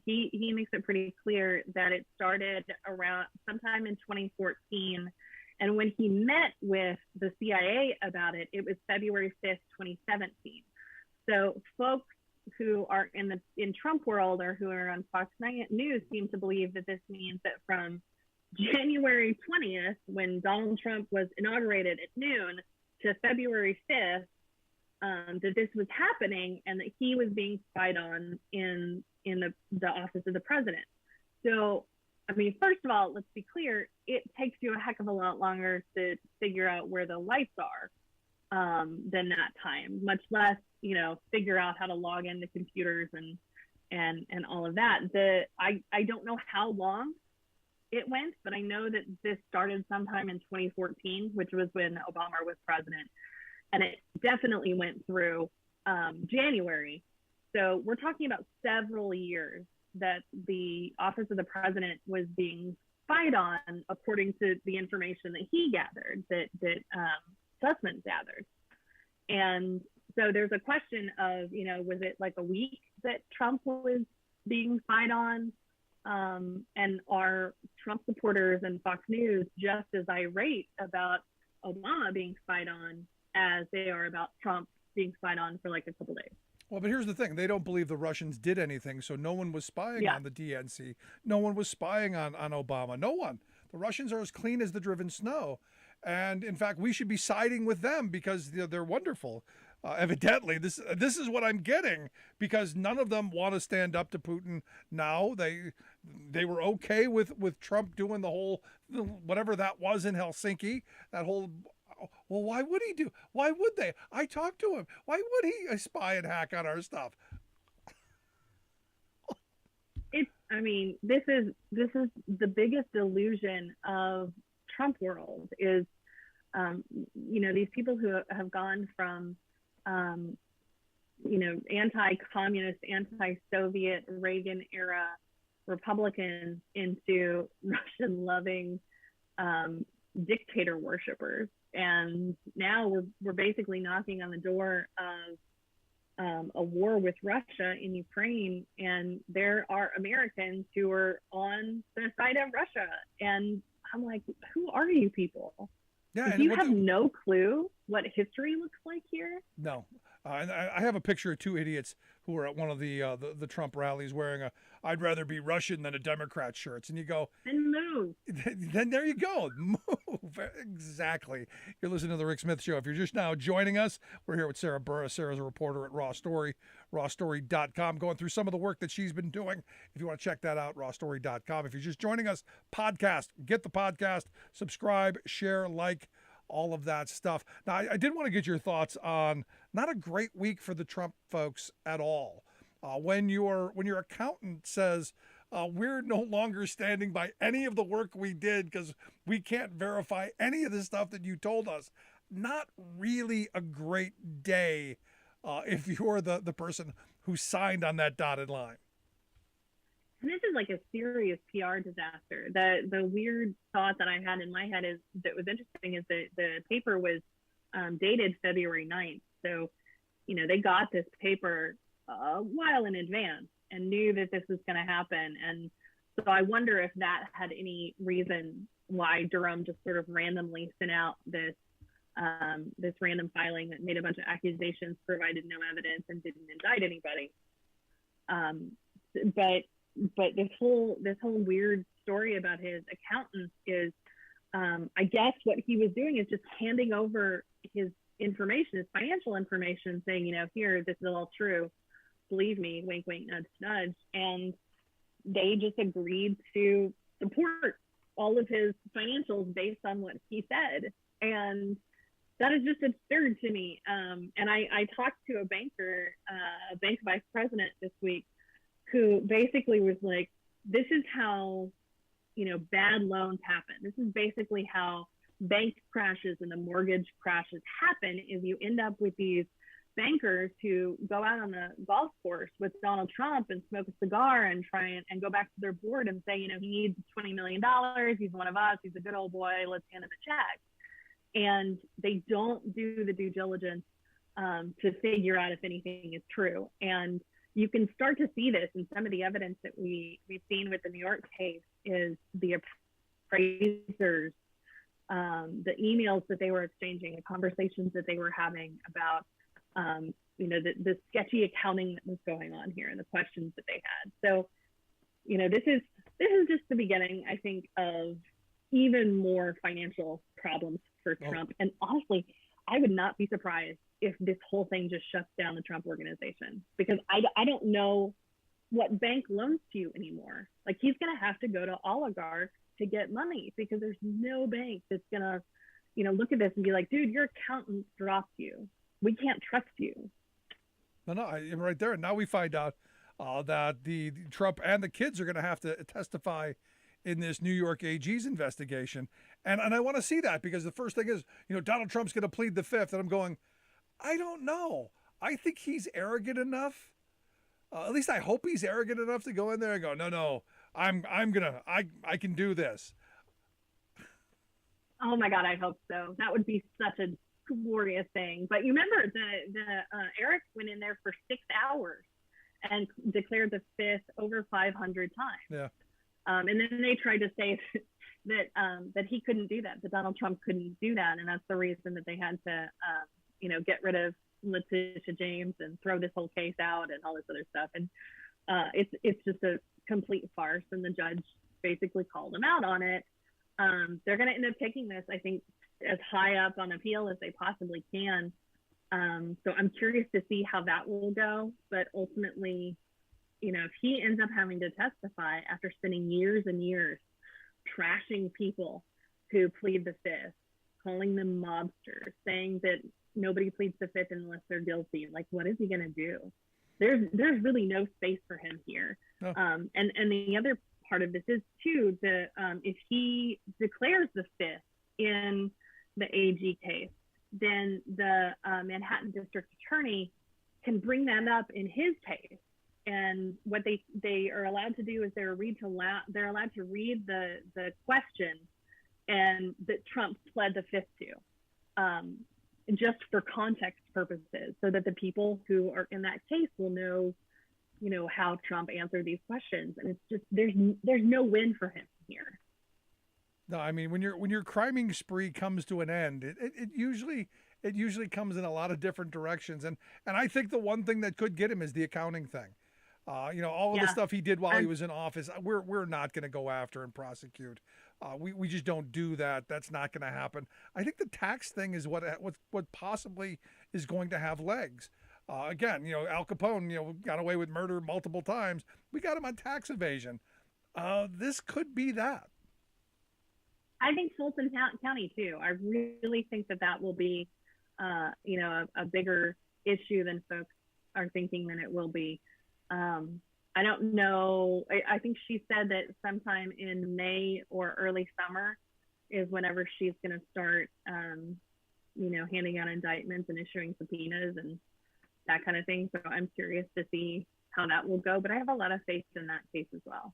He makes it pretty clear that it started around sometime in 2014. And when he met with the CIA about it, it was February 5th, 2017. So folks who are in Trump world or who are on Fox News seem to believe that this means that from January 20th, when Donald Trump was inaugurated at noon, to February 5th, that this was happening and that he was being spied on in the office of the president. So, I mean, first of all, let's be clear, it takes you a heck of a lot longer to figure out where the lights are than that time, much less, figure out how to log into computers and all of that. I don't know how long it went, but I know that this started sometime in 2014, which was when Obama was president. And it definitely went through January. So we're talking about several years that the office of the president was being spied on, according to the information that he gathered, that Sussman gathered. And so there's a question of, was it like a week that Trump was being spied on? And are Trump supporters and Fox News just as irate about Obama being spied on as they are about Trump being spied on for like a couple days? Well, but here's the thing. They don't believe the Russians did anything, so no one was spying on the DNC. No one was spying on Obama. No one. The Russians are as clean as the driven snow. And, in fact, we should be siding with them because they're wonderful. Evidently, this is what I'm getting, because none of them want to stand up to Putin now. They were okay with Trump doing the whole, whatever that was in Helsinki, that whole... Well, why would he do? Why would they? I talked to him. Why would he spy and hack on our stuff? This is the biggest illusion of Trump world is, these people who have gone from, anti-communist, anti-Soviet, Reagan era Republicans into Russian-loving dictator worshipers. And now we're basically knocking on the door of a war with Russia in Ukraine, and there are Americans who are on the side of Russia. And I'm like, who are you people? Yeah, do you have no clue what history looks like here? No. And I have a picture of two idiots who were at one of the Trump rallies wearing a "I'd rather be Russian than a Democrat" shirts, and you go, then move. Then there you go, move. exactly. You're listening to the Rick Smith Show. If you're just now joining us, we're here with Sarah Burris. Sarah's a reporter at RawStory, rawstory.com, going through some of the work that she's been doing. If you want to check that out, rawstory.com. If you're just joining us, podcast, get the podcast, subscribe, share, like, all of that stuff. Now, I did want to get your thoughts on not a great week for the Trump folks at all. When your accountant says, we're no longer standing by any of the work we did because we can't verify any of the stuff that you told us. Not really a great day if you're the person who signed on that dotted line. And this is like a serious PR disaster. The weird thought that I had in my head is that was interesting is that the paper was dated February 9th. So, they got this paper a while in advance and knew that this was going to happen. And so I wonder if that had any reason why Durham just sort of randomly sent out this random filing that made a bunch of accusations, provided no evidence, and didn't indict anybody. But this whole weird story about his accountant is, I guess what he was doing is just handing over his information, his financial information, saying, here, this is all true. Believe me, wink, wink, nudge, nudge. And they just agreed to support all of his financials based on what he said. And that is just absurd to me. And I talked to a banker, a bank vice president this week, who basically was like, this is how, bad loans happen. This is basically how bank crashes and the mortgage crashes happen, is you end up with these bankers who go out on the golf course with Donald Trump and smoke a cigar and try and go back to their board and say, he needs $20 million. He's one of us. He's a good old boy. Let's hand him a check. And they don't do the due diligence to figure out if anything is true. And you can start to see this in some of the evidence that we've seen with the New York case is the appraisers, the emails that they were exchanging, the conversations that they were having about, the sketchy accounting that was going on here and the questions that they had. So, this is just the beginning, I think, of even more financial problems for Trump. And honestly, I would not be surprised if this whole thing just shuts down the Trump organization, because I don't know what bank loans to you anymore. Like, he's going to have to go to oligarchs to get money, because there's no bank that's going to, look at this and be like, dude, your accountant dropped you. We can't trust you. No, I'm right there. And now we find out that the Trump and the kids are going to have to testify in this New York AG's investigation. And I want to see that, because the first thing is, Donald Trump's going to plead the fifth. And I'm going, I don't know. I think he's arrogant enough. At least I hope he's arrogant enough to go in there and go, no, I can do this. Oh my God, I hope so. That would be such a glorious thing. But you remember Eric went in there for 6 hours and declared the fifth over 500 times. Yeah. And then they tried to say that he couldn't do that Donald Trump couldn't do that, and that's the reason that they had to get rid of Letitia James and throw this whole case out and all this other stuff. And it's just a complete farce, and the judge basically called him out on it. They're going to end up taking this, I think, as high up on appeal as they possibly can. So I'm curious to see how that will go. But ultimately, if he ends up having to testify after spending years and years trashing people who plead the fifth, calling them mobsters, saying that nobody pleads the fifth unless they're guilty, like, what is he going to do? There's really no space for him here. Oh. And the other part of this is too, if he declares the fifth in the AG case, then the Manhattan District Attorney can bring that up in his case. And what they are allowed to do is they're allowed to read the question and that Trump pled the fifth to, just for context purposes, so that the people who are in that case will know, how Trump answered these questions. And it's just there's no win for him here. No, I mean, when your criming spree comes to an end, it usually comes in a lot of different directions. And I think the one thing that could get him is the accounting thing. All of the stuff he did while he was in office, we're not going to go after and prosecute. We just don't do that. That's not going to happen. I think the tax thing is what possibly is going to have legs. Again, Al Capone, got away with murder multiple times. We got him on tax evasion. This could be that. I think Fulton County too. I really think that will be, a bigger issue than folks are thinking than it will be. I don't know. I think she said that sometime in May or early summer is whenever she's going to start, handing out indictments and issuing subpoenas and that kind of thing. So I'm curious to see how that will go. But I have a lot of faith in that case as well.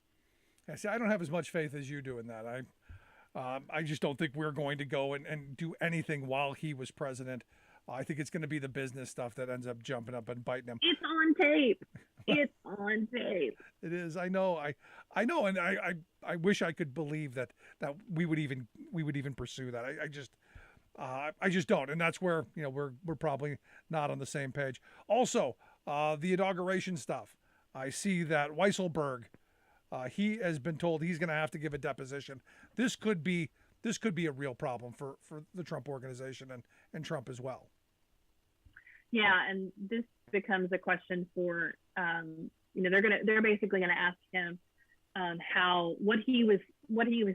Yeah, see, I don't have as much faith as you do in that. I just don't think we're going to go and do anything while he was president. I think it's going to be the business stuff that ends up jumping up and biting him. It's on tape. It's on tape. It is. I know. I know. And I wish I could believe that we would even pursue that. I just don't. And that's where, we're probably not on the same page. Also, the inauguration stuff. I see that Weisselberg, he has been told he's going to have to give a deposition. This could be a real problem for the Trump organization and Trump as well. Yeah, and this becomes a question for they're basically going to ask him what he was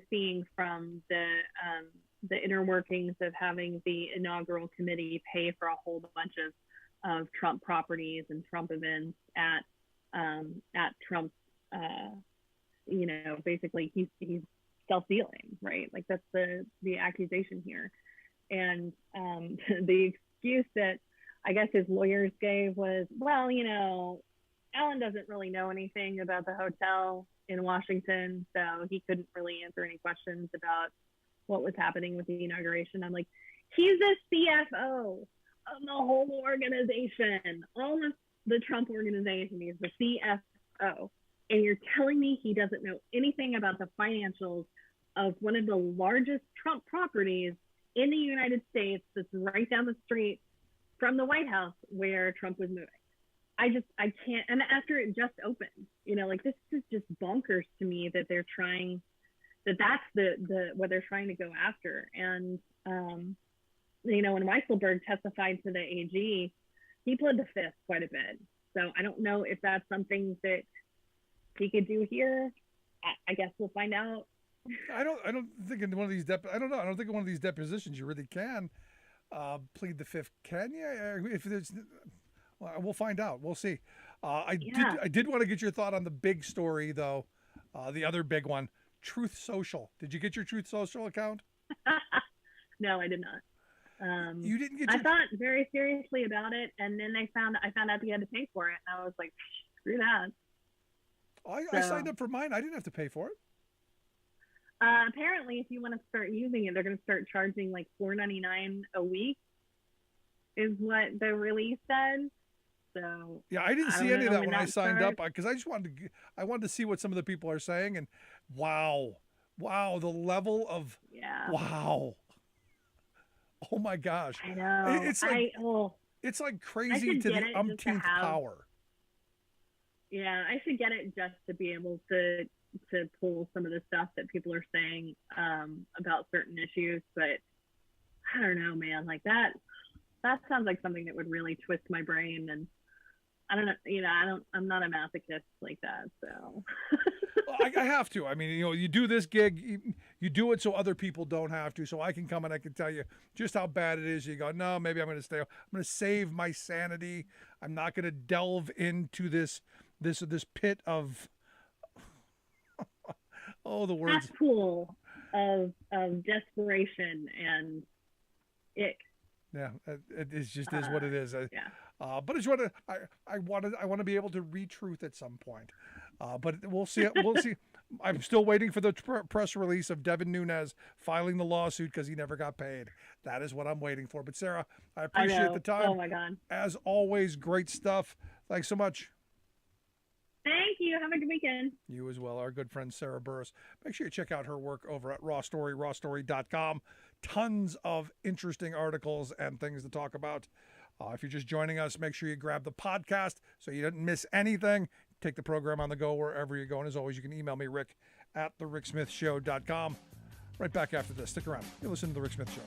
seeing from the inner workings of having the inaugural committee pay for a whole bunch of Trump properties and Trump events at Trump's basically he's self-dealing, right? Like that's the accusation here. And the excuse that I guess his lawyers gave was, well, Alan doesn't really know anything about the hotel in Washington, so he couldn't really answer any questions about what was happening with the inauguration. I'm like, he's a CFO of the whole organization, all of the Trump organization. He's the CFO. And you're telling me he doesn't know anything about the financials of one of the largest Trump properties in the United States that's right down the street from the White House where Trump was moving. I can't, and after it just opened, this is just bonkers to me that they're trying, that's the what they're trying to go after. And, when Weisselberg testified to the AG, he pled the fifth quite a bit. So I don't know if that's something that he could do here. I guess we'll find out. I don't think in one of these I don't think in one of these depositions you really can plead the fifth, can you? If there's, well, we'll find out. We'll see. I did want to get your thought on the big story though. The other big one, Truth Social. Did you get your Truth Social account? No, I did not. You didn't get. I thought very seriously about it, and then I found out you had to pay for it, and I was like, screw that. I signed up for mine. I didn't have to pay for it. Apparently, if you want to start using it, they're going to start charging like $4.99 a week, is what the release said. So yeah, I didn't see any of that when I signed up because I just wanted to see what some of the people are saying, and wow, the level of wow, oh my gosh, I know it's like crazy to the umpteenth power. Yeah, I should get it just to be able to pull some of the stuff that people are saying about certain issues, but I don't know, man. Like that sounds like something that would really twist my brain, and I don't know. I'm not a masochist like that, so. Well, I have to. I mean, you do this gig, you do it so other people don't have to. So I can come and I can tell you just how bad it is. You go, no, maybe I'm going to stay. I'm going to save my sanity. I'm not going to delve into this pit of the words. That pool of desperation and ick. Yeah, it just is what it is. Yeah. But I want to be able to read truth at some point. But we'll see. We'll see. I'm still waiting for the press release of Devin Nunes filing the lawsuit because he never got paid. That is what I'm waiting for. But Sarah, I appreciate the time. Oh my God. As always, great stuff. Thanks so much. Thank you. Have a good weekend. You as well. Our good friend Sarah Burris. Make sure you check out her work over at RawStory, rawstory.com. Tons of interesting articles and things to talk about. If you're just joining us, make sure you grab the podcast so you don't miss anything. Take the program on the go wherever you go. And as always, you can email me, Rick, at thericksmithshow.com. Right back after this. Stick around. You're listening to The Rick Smith Show.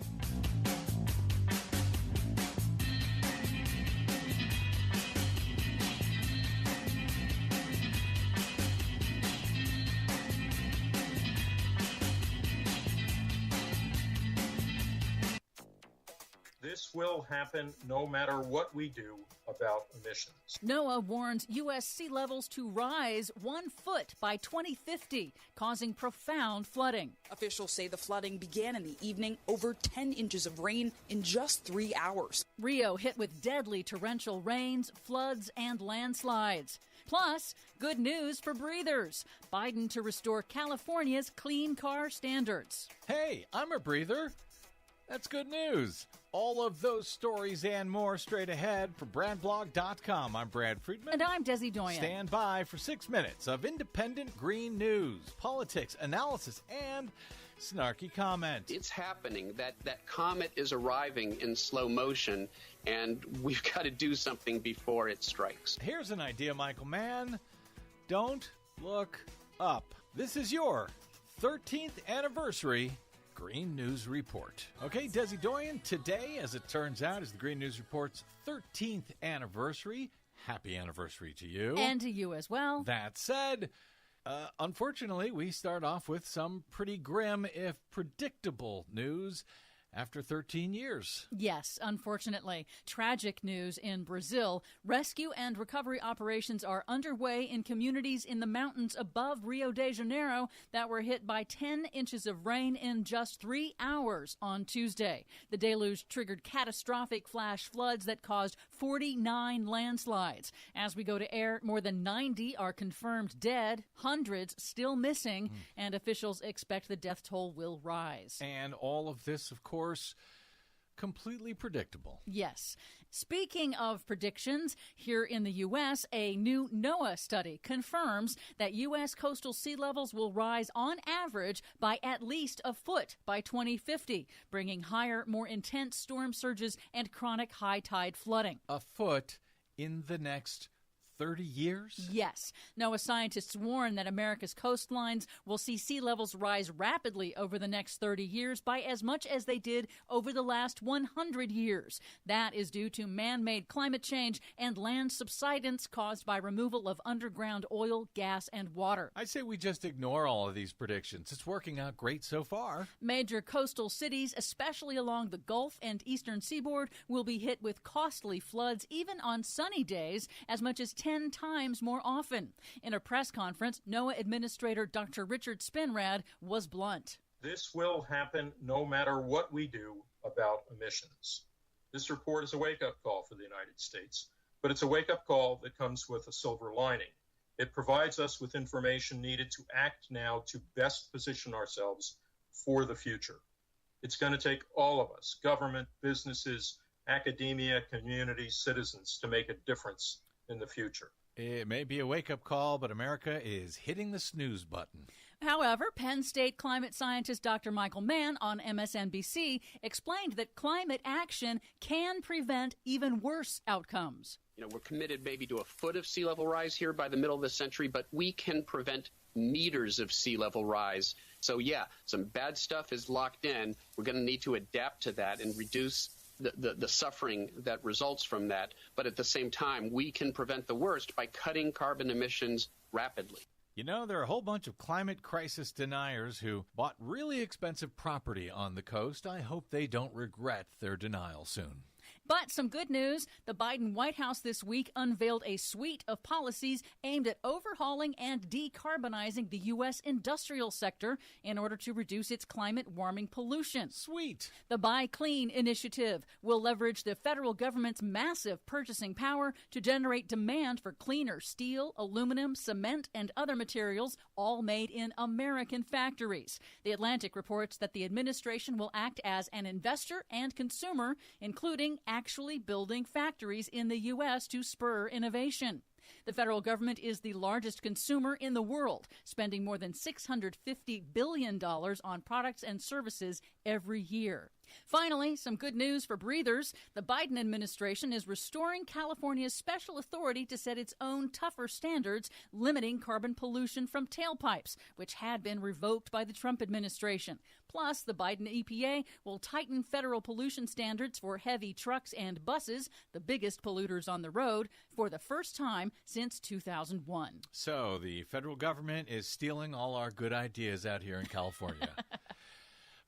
This will happen no matter what we do about emissions. NOAA warns U.S. sea levels to rise 1 foot by 2050, causing profound flooding. Officials say the flooding began in the evening, over 10 inches of rain in just 3 hours. Rio hit with deadly torrential rains, floods, and landslides. Plus, good news for breathers. Biden to restore California's clean car standards. Hey, I'm a breather. That's good news. All of those stories and more straight ahead from BradBlog.com. I'm Brad Friedman. And I'm Desi Doyen. Stand by for 6 minutes of independent green news, politics, analysis, and snarky comment. It's happening. That comet is arriving in slow motion, and we've got to do something before it strikes. Here's an idea, Michael Mann. Don't look up. This is your 13th anniversary Green News Report. Okay, Desi Doyen, today, as it turns out, is the Green News Report's 13th anniversary. Happy anniversary to you. And to you as well. That said, unfortunately, we start off with some pretty grim, if predictable, news after 13 years. Yes, unfortunately. Tragic news in Brazil. Rescue and recovery operations are underway in communities in the mountains above Rio de Janeiro that were hit by 10 inches of rain in just 3 hours on Tuesday. The deluge triggered catastrophic flash floods that caused 49 landslides. As we go to air, more than 90 are confirmed dead, hundreds still missing, and officials expect the death toll will rise. And all of this, of course, completely predictable. Yes. Speaking of predictions, here in the U.S., a new NOAA study confirms that U.S. coastal sea levels will rise on average by at least a foot by 2050, bringing higher, more intense storm surges and chronic high tide flooding. A foot in the next 30 years? Yes. NOAA scientists warn that America's coastlines will see sea levels rise rapidly over the next 30 years by as much as they did over the last 100 years. That is due to man-made climate change and land subsidence caused by removal of underground oil, gas, and water. I say we just ignore all of these predictions. It's working out great so far. Major coastal cities, especially along the Gulf and eastern seaboard, will be hit with costly floods even on sunny days, as much as 10 times more often. In a press conference, NOAA Administrator Dr. Richard Spinrad was blunt. This will happen no matter what we do about emissions. This report is a wake-up call for the United States, but it's a wake-up call that comes with a silver lining. It provides us with information needed to act now to best position ourselves for the future. It's going to take all of us, government, businesses, academia, community, citizens, to make a difference in the future. It may be a wake-up call, but America is hitting the snooze button. However, Penn State climate scientist Dr. Michael Mann on MSNBC explained that climate action can prevent even worse outcomes. We're committed maybe to a foot of sea level rise here by the middle of the century, but we can prevent meters of sea level rise. So yeah, some bad stuff is locked in. We're going to need to adapt to that and reduce the suffering that results from that. But at the same time, we can prevent the worst by cutting carbon emissions rapidly. You know, there are a whole bunch of climate crisis deniers who bought really expensive property on the coast. I hope they don't regret their denial soon. But some good news. The Biden White House this week unveiled a suite of policies aimed at overhauling and decarbonizing the U.S. industrial sector in order to reduce its climate-warming pollution. Sweet. The Buy Clean initiative will leverage the federal government's massive purchasing power to generate demand for cleaner steel, aluminum, cement, and other materials, all made in American factories. The Atlantic reports that the administration will act as an investor and consumer, including actually building factories in the U.S. to spur innovation. The federal government is the largest consumer in the world, spending more than $650 billion on products and services every year. Finally, some good news for breathers. The Biden administration is restoring California's special authority to set its own tougher standards, limiting carbon pollution from tailpipes, which had been revoked by the Trump administration. Plus, the Biden EPA will tighten federal pollution standards for heavy trucks and buses, the biggest polluters on the road, for the first time since 2001. So the federal government is stealing all our good ideas out here in California.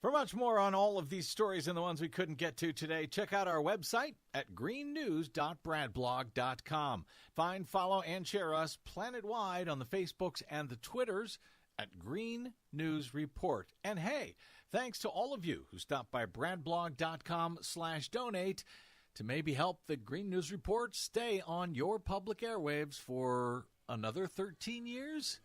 For much more on all of these stories and the ones we couldn't get to today, check out our website at greennews.bradblog.com. Find, follow, and share us planet-wide on the Facebooks and the Twitters at Green News Report. And hey, thanks to all of you who stopped by bradblog.com/donate to maybe help the Green News Report stay on your public airwaves for another 13 years.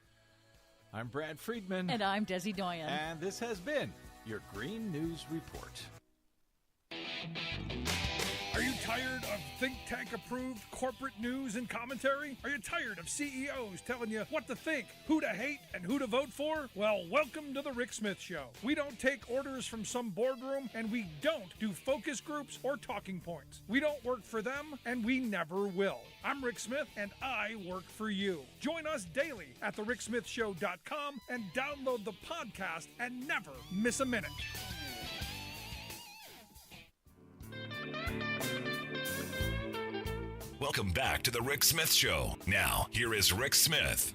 I'm Brad Friedman. And I'm Desi Doyen. And this has been your Green News Report. Are you tired of think tank approved corporate news and commentary? Are you tired of CEOs telling you what to think, who to hate, and who to vote for? Well, welcome to the Rick Smith Show. We don't take orders from some boardroom, and we don't do focus groups or talking points. We don't work for them, and we never will. I'm Rick Smith, and I work for you. Join us daily at thericksmithshow.com and download the podcast and never miss a minute. Welcome back to the Rick Smith Show. Now, here is Rick Smith.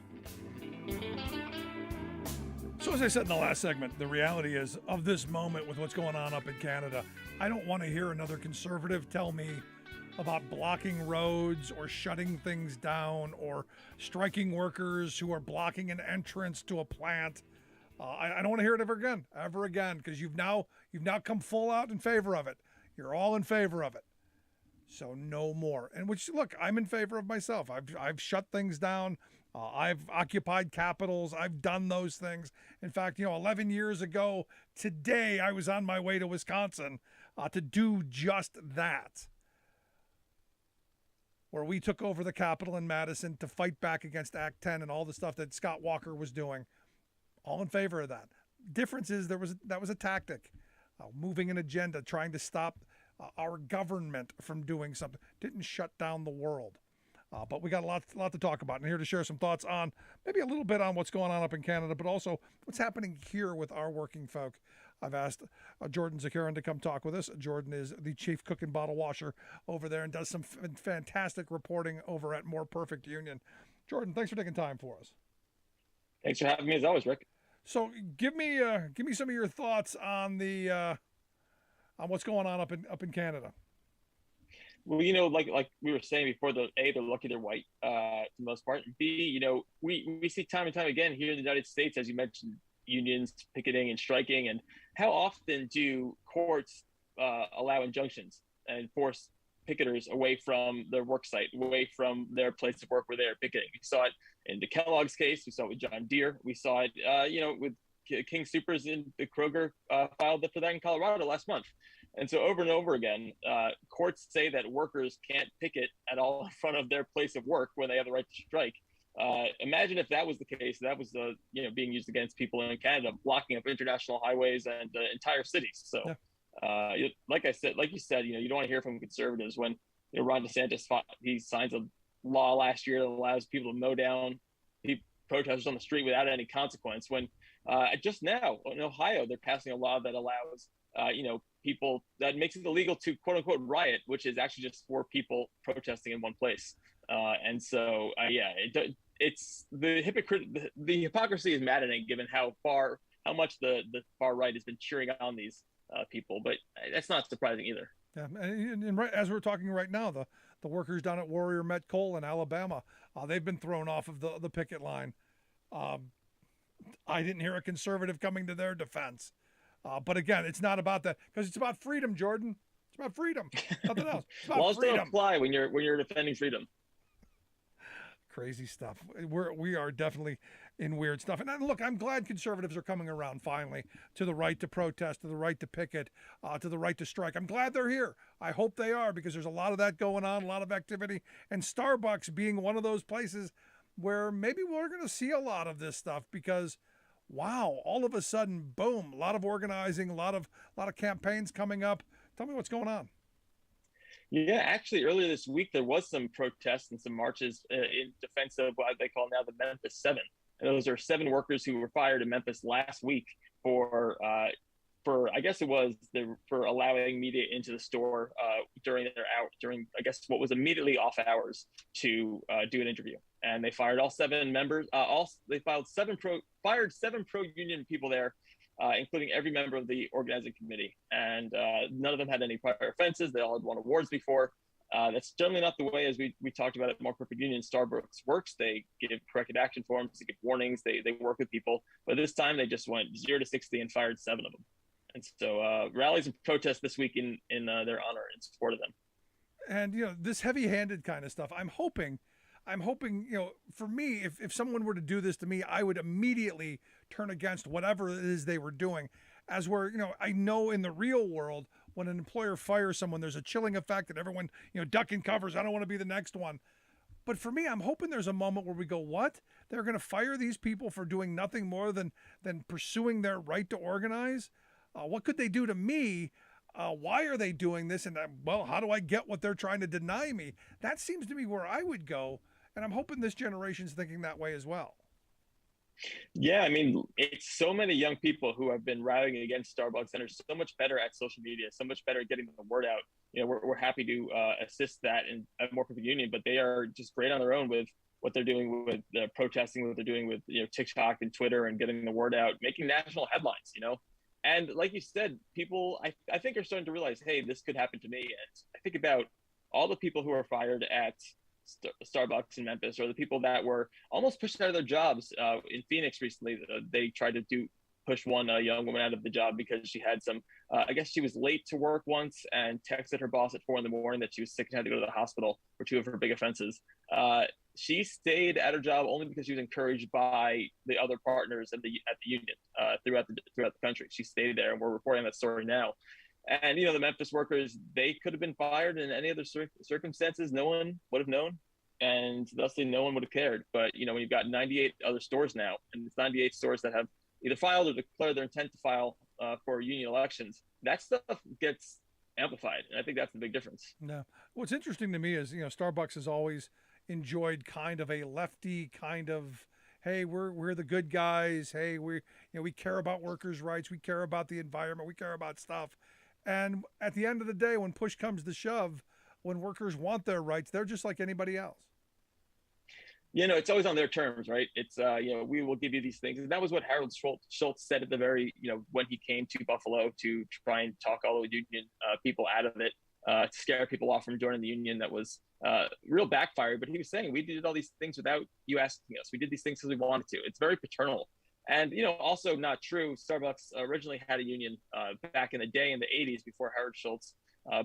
So as I said in the last segment, the reality is of this moment with what's going on up in Canada, I don't want to hear another conservative tell me about blocking roads or shutting things down or striking workers who are blocking an entrance to a plant. I don't want to hear it ever again, because you've now come full out in favor of it. You're all in favor of it. So no more. And which, look, I'm in favor of myself. I've shut things down. I've occupied capitals. I've done those things. In fact, 11 years ago today, I was on my way to Wisconsin to do just that, where we took over the Capitol in Madison to fight back against Act 10 and all the stuff that Scott Walker was doing. All in favor of that. Difference is that was a tactic, moving an agenda, trying to stop our government from doing something. Didn't shut down the world. But we got a lot to talk about, and here to share some thoughts on maybe a little bit on what's going on up in Canada, but also what's happening here with our working folk. I've asked Jordan Zakarin to come talk with us. Jordan is the chief cook and bottle washer over there and does some fantastic reporting over at More Perfect Union. Jordan, thanks for taking time for us. Thanks for having me as always, Rick. So give me some of your thoughts on the on what's going on up in Canada. Well, like we were saying before, they're lucky they're white for the most part. B, we see time and time again here in the United States, as you mentioned, unions picketing and striking. And how often do courts allow injunctions and force picketers away from their work site, away from their place of work where they're picketing? We saw it in the Kellogg's case. We saw it with John Deere. We saw it, with King Soopers in the Kroger filed for that in Colorado last month. And so over and over again, courts say that workers can't picket at all in front of their place of work when they have the right to strike. Imagine if that was the case, that was being used against people in Canada, blocking up international highways and entire cities. So like you said, you don't want to hear from conservatives when Ron DeSantis he signs a law last year that allows people to mow down protesters on the street without any consequence. When just now in Ohio, they're passing a law that allows people, that makes it illegal to quote unquote riot, which is actually just for people protesting in one place. And so it's the hypocrisy is maddening given how much the far right has been cheering on these people, but that's not surprising either. Yeah, and right as we're talking right now, the workers down at Warrior Met Coal in Alabama, they've been thrown off of the picket line. I didn't hear a conservative coming to their defense. But again, it's not about that, because it's about freedom, Jordan. It's about freedom. Nothing else. It's about laws freedom. don't apply when you're defending freedom. Crazy stuff. We are definitely in weird stuff. And look, I'm glad conservatives are coming around finally to the right to protest, to the right to picket, to the right to strike. I'm glad they're here. I hope they are, because there's a lot of that going on, a lot of activity, and Starbucks being one of those places where maybe we're going to see a lot of this stuff, because wow, all of a sudden, boom, a lot of organizing, a lot of campaigns coming up. Tell me what's going on. Yeah, actually, earlier this week, there was some protests and some marches in defense of what they call now the Memphis 7. And those are 7 workers who were fired in Memphis last week for I guess it was for allowing media into the store during I guess what was immediately off hours to do an interview. And they fired all 7 members. They fired 7 pro-union people there, including every member of the organizing committee. And none of them had any prior offenses. They all had won awards before. That's generally not the way, as we talked about at More Perfect Union, Starbucks works. They give corrective action forms, they give warnings, they work with people. But this time they just went 0 to 60 and fired 7 of them. And so rallies and protests this week in their honor in support of them. And, this heavy-handed kind of stuff, I'm hoping, for me, if someone were to do this to me, I would immediately turn against whatever it is they were doing. As where, I know in the real world, when an employer fires someone, there's a chilling effect and everyone, ducking covers. I don't want to be the next one. But for me, I'm hoping there's a moment where we go, what? They're going to fire these people for doing nothing more than pursuing their right to organize? What could they do to me? Why are they doing this? And how do I get what they're trying to deny me? That seems to be where I would go. And I'm hoping this generation's thinking that way as well. Yeah, I mean, it's so many young people who have been rallying against Starbucks and are so much better at social media, so much better at getting the word out. We're happy to assist that in More Perfect Union, but they are just great on their own with what they're doing with protesting, what they're doing with TikTok and Twitter and getting the word out, making national headlines. And like you said, people, I think, are starting to realize, hey, this could happen to me. And I think about all the people who are fired at Starbucks in Memphis, or the people that were almost pushed out of their jobs. In Phoenix recently, they tried to push one young woman out of the job because she had some, I guess she was late to work once and texted her boss at 4 a.m. that she was sick and had to go to the hospital for 2 of her big offenses. She stayed at her job only because she was encouraged by the other partners at the union throughout the country. She stayed there, and we're reporting that story now. And the Memphis workers, they could have been fired in any other circumstances. No one would have known, and thusly no one would have cared. But when you've got 98 other stores now, and it's 98 stores that have either filed or declared their intent to file for union elections, that stuff gets amplified, and I think that's the big difference. Yeah. What's interesting to me is Starbucks has always enjoyed kind of a lefty kind of, hey, we're the good guys. Hey, we care about workers' rights. We care about the environment. We care about stuff. And at the end of the day, when push comes to shove, when workers want their rights, they're just like anybody else. It's always on their terms, right? It's, we will give you these things. And that was what Harold Schultz said at the very, when he came to Buffalo to try and talk all the union people out of it, to scare people off from joining the union. That was real backfire. But he was saying, we did all these things without you asking us. We did these things because we wanted to. It's very paternal. And, also not true. Starbucks originally had a union back in the day in the 80s before Harold Schultz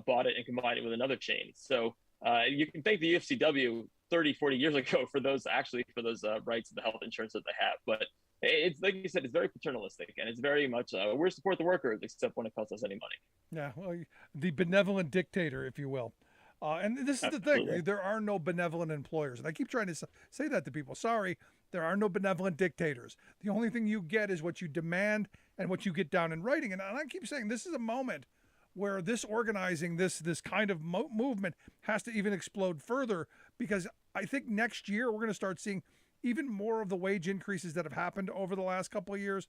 bought it and combined it with another chain. So you can thank the UFCW 30, 40 years ago for those rights and the health insurance that they have. But it's like you said, it's very paternalistic, and it's very much we support the workers, except when it costs us any money. Yeah, well, the benevolent dictator, if you will. And this is the thing. There are no benevolent employers. And I keep trying to say that to people. Sorry, there are no benevolent dictators. The only thing you get is what you demand and what you get down in writing. And I keep saying this is a moment where this organizing, this kind of movement has to even explode further, because I think next year we're going to start seeing even more of the wage increases that have happened over the last couple of years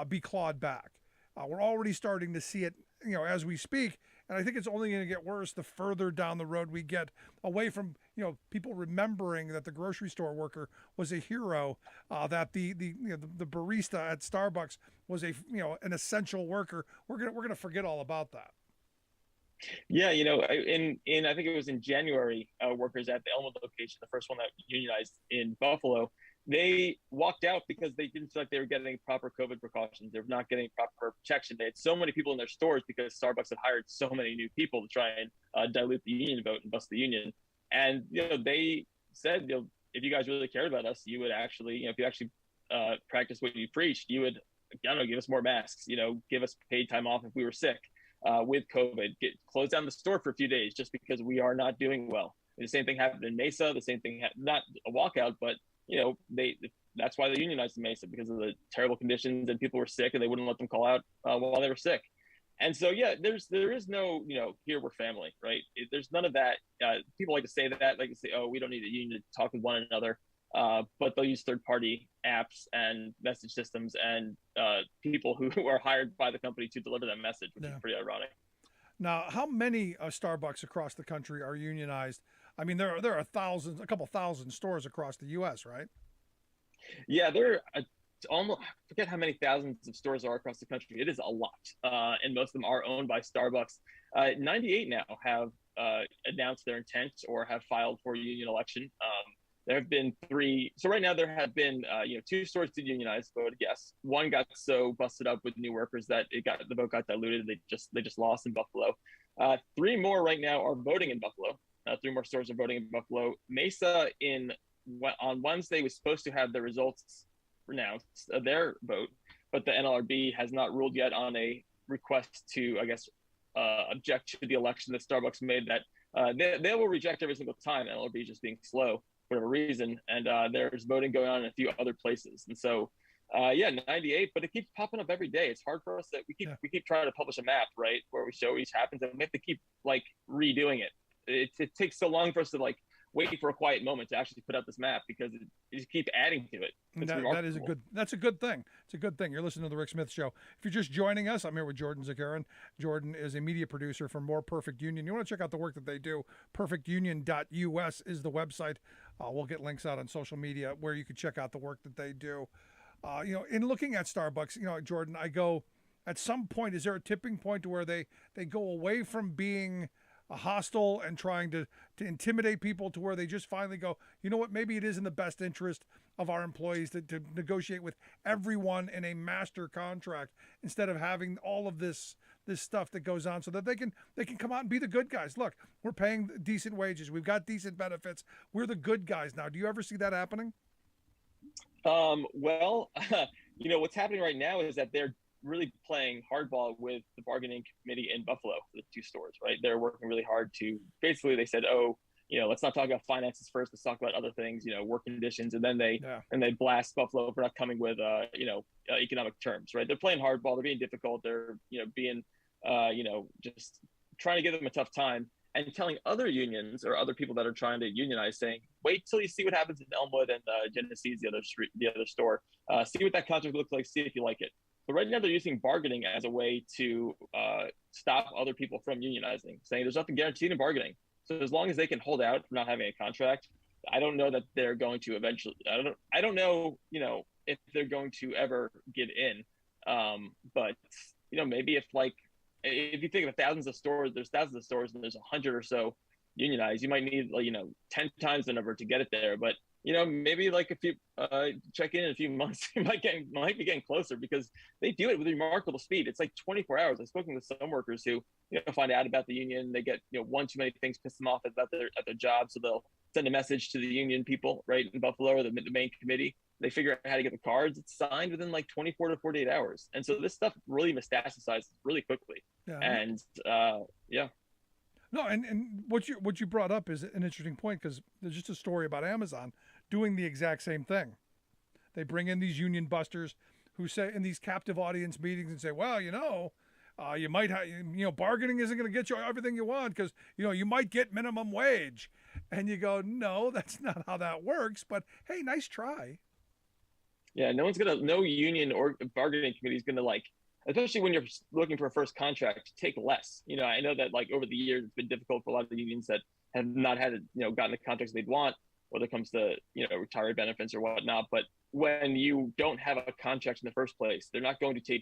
be clawed back. We're already starting to see it, as we speak. And I think it's only going to get worse the further down the road we get away from, people remembering that the grocery store worker was a hero, that the barista at Starbucks was an essential worker. We're going to forget all about that. Yeah, in I think it was in January, workers at the Elmwood location, the first one that unionized in Buffalo, they walked out because they didn't feel like they were getting proper COVID precautions. They were not getting proper protection. They had so many people in their stores because Starbucks had hired so many new people to try and dilute the union vote and bust the union. And they said, if you guys really cared about us, you would actually, if you actually practice what you preached, you would, give us more masks. Give us paid time off if we were sick. With COVID, close down the store for a few days just because we are not doing well. And the same thing happened in Mesa. The same thing, not a walkout, but that's why they unionized in Mesa, because of the terrible conditions and people were sick and they wouldn't let them call out while they were sick. And so, yeah, there is no, here we're family, right? There's none of that. People like to say that, like to say, oh, we don't need a union to talk with one another. But they'll use third-party apps and message systems and people who are hired by the company to deliver that message, which is pretty ironic. Now, how many Starbucks across the country are unionized? I mean, there are thousands, a couple thousand stores across the U.S., right? Yeah, there are almost, I forget how many thousands of stores are across the country. It is a lot, and most of them are owned by Starbucks. 98 now have announced their intent or have filed for a union election. There have been 3. So right now there have been, 2 stores did unionize, voted yes. One got so busted up with new workers that the vote got diluted. They just lost in Buffalo. 3 more right now are voting in Buffalo. 3 more stores are voting in Buffalo. Mesa on Wednesday was supposed to have the results announced of their vote, but the NLRB has not ruled yet on a request to, I guess, object to the election that Starbucks made. That they will reject every single time. NLRB just being slow for whatever reason, and there's voting going on in a few other places. And so 98, but it keeps popping up every day. It's hard for us that we keep trying to publish a map, right, where we show each happens, and we have to keep redoing it. It takes so long for us to wait for a quiet moment to actually put out this map, because you just keep adding to it. That's a good thing. It's a good thing. You're listening to the Rick Smith Show. If you're just joining us, I'm here with Jordan Zakarin. Jordan is a media producer for More Perfect Union. You want to check out the work that they do. perfectunion.us is the website. We'll get links out on social media where you can check out the work that they do. In looking at Starbucks, Jordan, I go, at some point, is there a tipping point to where they go away from being hostile and trying to intimidate people to where they just finally go, you know what, maybe it is in the best interest of our employees to negotiate with everyone in a master contract instead of having all of this stuff that goes on, so that they can come out and be the good guys. Look, we're paying decent wages. We've got decent benefits. We're the good guys now. Do you ever see that happening? Well, what's happening right now is that they're really playing hardball with the bargaining committee in Buffalo, the 2 stores, right? They're working really hard to, basically they said, let's not talk about finances first, let's talk about other things, work conditions. And then they blast Buffalo for not coming with, economic terms, right? They're playing hardball. They're being difficult. They're, being, just trying to give them a tough time, and telling other unions or other people that are trying to unionize, saying, wait till you see what happens in Elmwood and Genesee's, the other store. See what that contract looks like. See if you like it. But right now they're using bargaining as a way to stop other people from unionizing, saying there's nothing guaranteed in bargaining. So as long as they can hold out from not having a contract, I don't know that they're going to eventually. I don't know, if they're going to ever give in. But maybe if you think of thousands of stores, there's thousands of stores, and there's 100 or so unionized, you might need 10 times the number to get it there. But maybe if you check in a few months, you might be getting closer, because they do it with remarkable speed. It's 24 hours. I've spoken with some workers who find out about the union. They get one too many things piss them off at their job, so they'll send a message to the union people right in Buffalo, or the main committee. They figure out how to get the cards. It's signed within 24 to 48 hours, and so this stuff really metastasizes really quickly. Yeah. And No, and what you brought up is an interesting point, because there's just a story about Amazon doing the exact same thing. They bring in these union busters who say in these captive audience meetings and say, well, you might have, bargaining isn't going to get you everything you want, because, you might get minimum wage. And you go, no, that's not how that works. But hey, nice try. Yeah, no union or bargaining committee is going to especially when you're looking for a first contract, take less. I know that over the years, it's been difficult for a lot of the unions that have not had, gotten the contracts they'd want, whether it comes to, retiree benefits or whatnot. But when you don't have a contract in the first place, they're not going to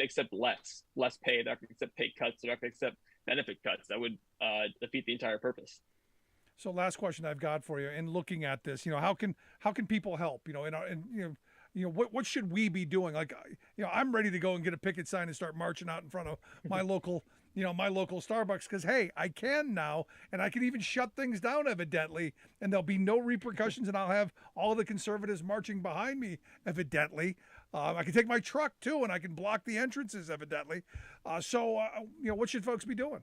accept less pay. They're not going to accept pay cuts. They're not going to accept benefit cuts. That would defeat the entire purpose. So last question I've got for you, in looking at this, how can people help, what should we be doing? I'm ready to go and get a picket sign and start marching out in front of my local, my local Starbucks, because, hey, I can now, and I can even shut things down, evidently, and there'll be no repercussions, and I'll have all the conservatives marching behind me, evidently. I can take my truck, too, and I can block the entrances, evidently. So what should folks be doing?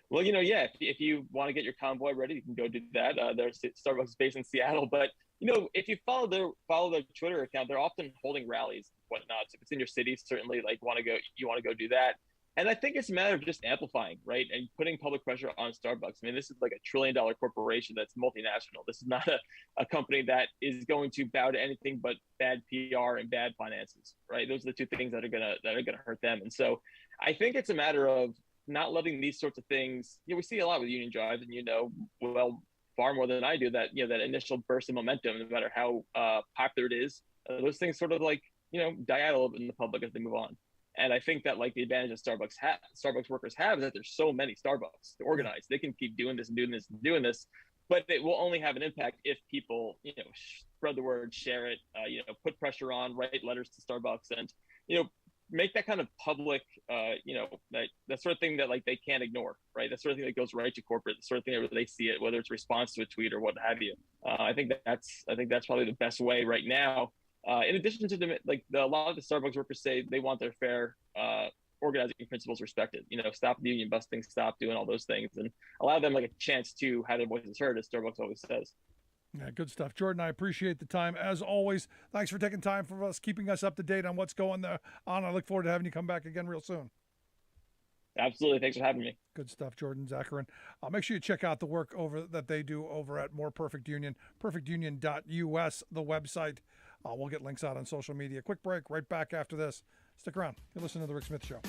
Well, if you want to get your convoy ready, you can go do that. There's Starbucks based in Seattle, but if you follow their Twitter account, they're often holding rallies and whatnot. So if it's in your city, certainly you want to go do that. And I think it's a matter of just amplifying, right? And putting public pressure on Starbucks. I mean, this is like $1 trillion corporation that's multinational. This is not a company that is going to bow to anything but bad PR and bad finances, right? Those are the two things that are gonna hurt them. And so I think it's a matter of not letting these sorts of things. We see a lot with union drive, and far more than I do that that initial burst of momentum, no matter how popular it is, those things sort of die out a little bit in the public as they move on. And I think that the advantage that Starbucks workers have is that there's so many Starbucks to organize. They can keep doing this and doing this and doing this, but it will only have an impact if people, spread the word, share it, put pressure on, write letters to Starbucks, and, make that kind of public, that sort of thing that they can't ignore, right? That sort of thing that goes right to corporate, the sort of thing that they see it, whether it's response to a tweet or what have you. I think that's probably the best way right now. In addition to a lot of the Starbucks workers say they want their fair organizing principles respected. Stop the union busting, stop doing all those things, and allow them a chance to have their voices heard, as Starbucks always says. Yeah, good stuff. Jordan, I appreciate the time. As always, thanks for taking time for us, keeping us up to date on what's going on. I look forward to having you come back again real soon. Absolutely. Thanks for having me. Good stuff, Jordan Zakarin. Make sure you check out the work that they do over at More Perfect Union, perfectunion.us, the website. We'll get links out on social media. Quick break, right back after this. Stick around. You're listening to The Rick Smith Show.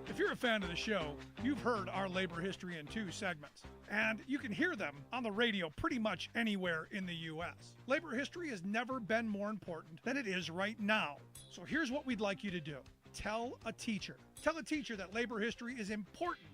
If you're a fan of the show, you've heard our labor history in 2 segments, and you can hear them on the radio pretty much anywhere in the U.S. Labor history has never been more important than it is right now. So here's what we'd like you to do. Tell a teacher. Tell a teacher that labor history is important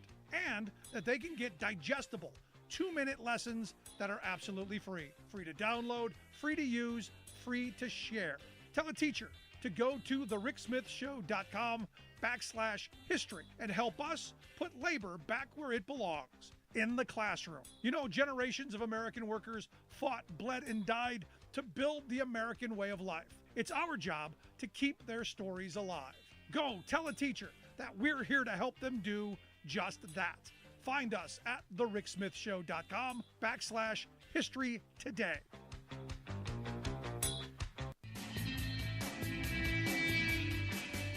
and that they can get digestible 2-minute lessons that are absolutely free. Free to download, free to use, free to share. Tell a teacher to go to thericksmithshow.com/history and help us put labor back where it belongs, in the classroom. Generations of American workers fought, bled, and died to build the American way of life. It's our job to keep their stories alive. Go tell a teacher that we're here to help them do just that. Find us at thericksmithshow.com/history today.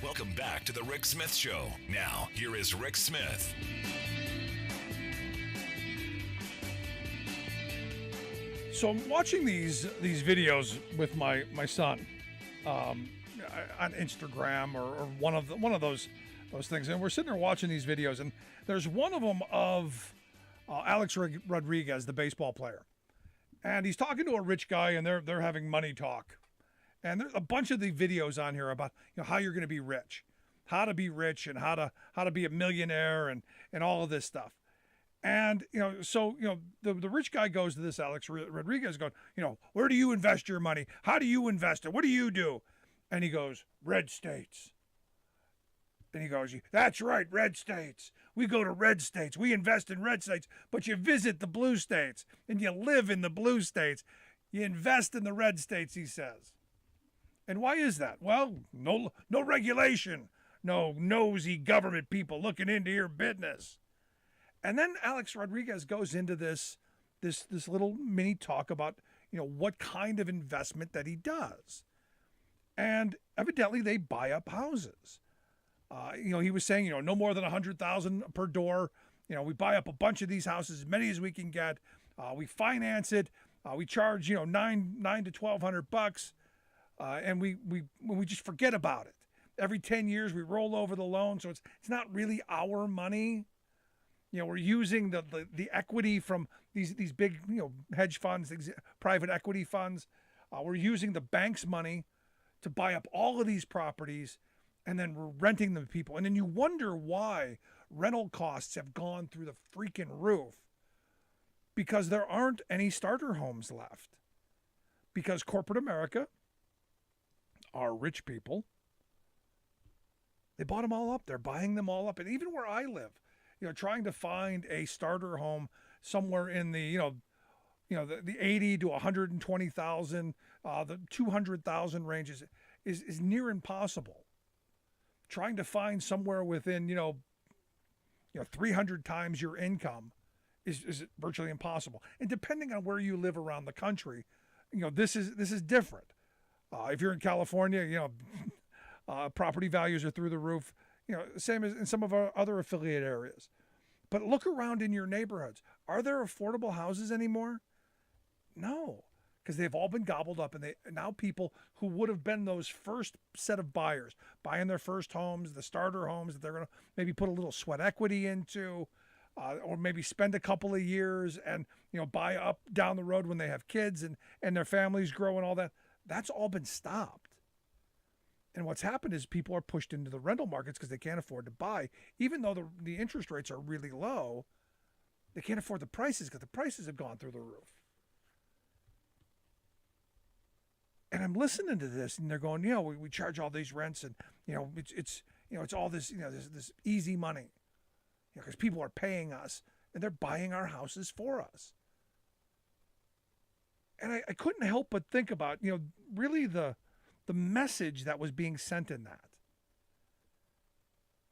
Welcome back to The Rick Smith Show. Now, here is Rick Smith. So I'm watching these videos with my son on Instagram or one of those things, and we're sitting there watching these videos, and there's one of them of Alex Rodriguez, the baseball player, and he's talking to a rich guy, and they're having money talk. And there's a bunch of the videos on here about how you're going to be rich, how to be rich, and how to be a millionaire, and all of this stuff. And the rich guy goes to this Alex Rodriguez, going, where do you invest your money? How do you invest it? What do you do? And he goes, red states. And he goes, that's right, red states. We go to red states. We invest in red states, but you visit the blue states and you live in the blue states. You invest in the red states, he says. And why is that? Well, no regulation, no nosy government people looking into your business. And then Alex Rodriguez goes into this little mini talk about, what kind of investment that he does. And evidently they buy up houses. He was saying, no more than $100,000 per door. We buy up a bunch of these houses, as many as we can get. We finance it. We charge, $900 to $1,200. And we just forget about it. Every 10 years we roll over the loan, so it's not really our money. We're using the equity from these big hedge funds, these private equity funds. We're using the bank's money to buy up all of these properties, and then we're renting them to people. And then you wonder why rental costs have gone through the freaking roof. because there aren't any starter homes left. Because corporate America, our rich people, they bought them all up. They're buying them all up. And even where I live, trying to find a starter home somewhere in the, the 80 to 120,000, the 200,000 ranges is near impossible. Trying to find somewhere within, 300 times your income is virtually impossible. And depending on where you live around the country, this is different. If you're in California, property values are through the roof, same as in some of our other affiliate areas. But look around in your neighborhoods. Are there affordable houses anymore? No, because they've all been gobbled up, and now people who would have been those first set of buyers, buying their first homes, the starter homes that they're going to maybe put a little sweat equity into, or maybe spend a couple of years and buy up down the road when they have kids and their families grow and all that. That's all been stopped. And what's happened is people are pushed into the rental markets because they can't afford to buy. Even though the interest rates are really low, they can't afford the prices because the prices have gone through the roof. And I'm listening to this, and they're going, we charge all these rents, and it's all this this easy money, because people are paying us and they're buying our houses for us. And I couldn't help but think about really the message that was being sent in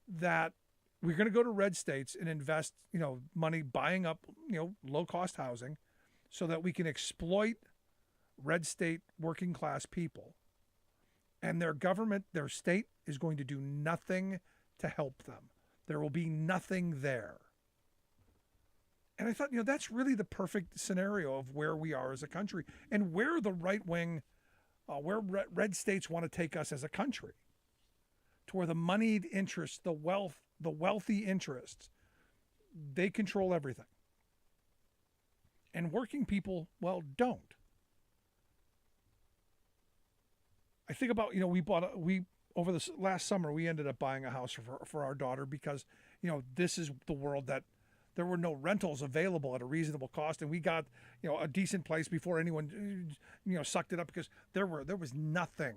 that we're going to go to red states and invest money buying up low cost housing so that we can exploit red state working class people, and their government, their state, is going to do nothing to help them. There will be nothing there. And I thought, that's really the perfect scenario of where we are as a country and where the right wing, where red states want to take us as a country, to where the moneyed interests, the wealthy interests, they control everything. And working people, well, don't. I think about, over this last summer, we ended up buying a house for our daughter because, this is the world that there were no rentals available at a reasonable cost. And we got, a decent place before anyone, sucked it up, because there was nothing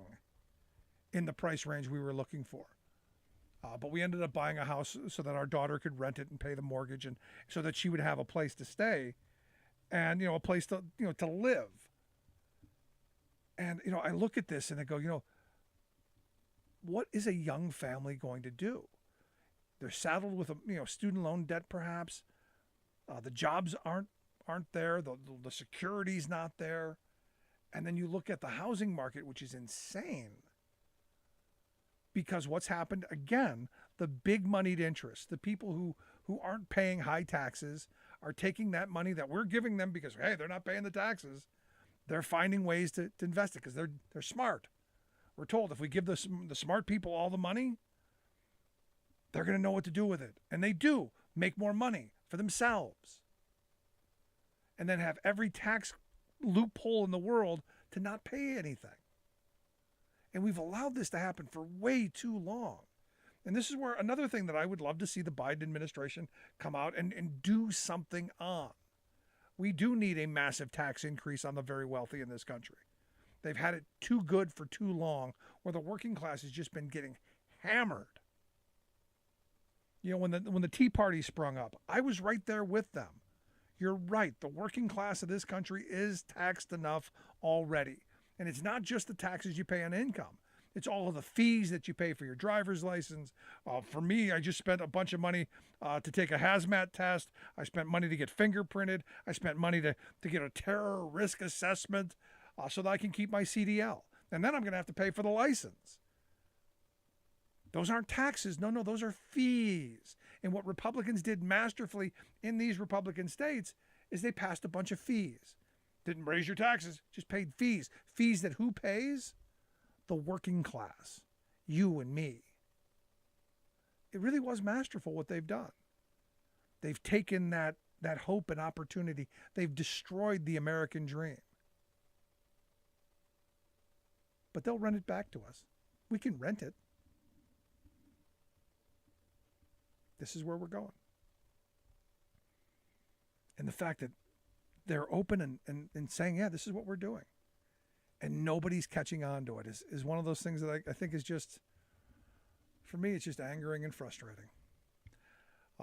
in the price range we were looking for. But we ended up buying a house so that our daughter could rent it and pay the mortgage, and so that she would have a place to stay and, a place to, to live. And, I look at this and I go, what is a young family going to do? They're saddled with student loan debt, perhaps. The jobs aren't there. The security's not there. And then you look at the housing market, which is insane. Because what's happened, again, the big moneyed interests, the people who aren't paying high taxes, are taking that money that we're giving them because, hey, they're not paying the taxes. They're finding ways to invest it because they're smart. We're told if we give the smart people all the money, they're going to know what to do with it. And they do make more money for themselves. And then have every tax loophole in the world to not pay anything. And we've allowed this to happen for way too long. And this is where another thing that I would love to see the Biden administration come out and do something on. We do need a massive tax increase on the very wealthy in this country. They've had it too good for too long, where the working class has just been getting hammered. When the Tea Party sprung up, I was right there with them. You're right. The working class of this country is taxed enough already. And it's not just the taxes you pay on income. It's all of the fees that you pay for your driver's license. For me, I just spent a bunch of money to take a hazmat test. I spent money to get fingerprinted. I spent money to get a terror risk assessment so that I can keep my CDL. And then I'm going to have to pay for the license. Those aren't taxes. No, those are fees. And what Republicans did masterfully in these Republican states is they passed a bunch of fees. Didn't raise your taxes, just paid fees. Fees that who pays? The working class, you and me. It really was masterful what they've done. They've taken that hope and opportunity. They've destroyed the American dream. But they'll rent it back to us. We can rent it. This is where we're going. And the fact that they're open and saying, yeah, this is what we're doing. And nobody's catching on to it is one of those things that I think is just, for me, it's just angering and frustrating.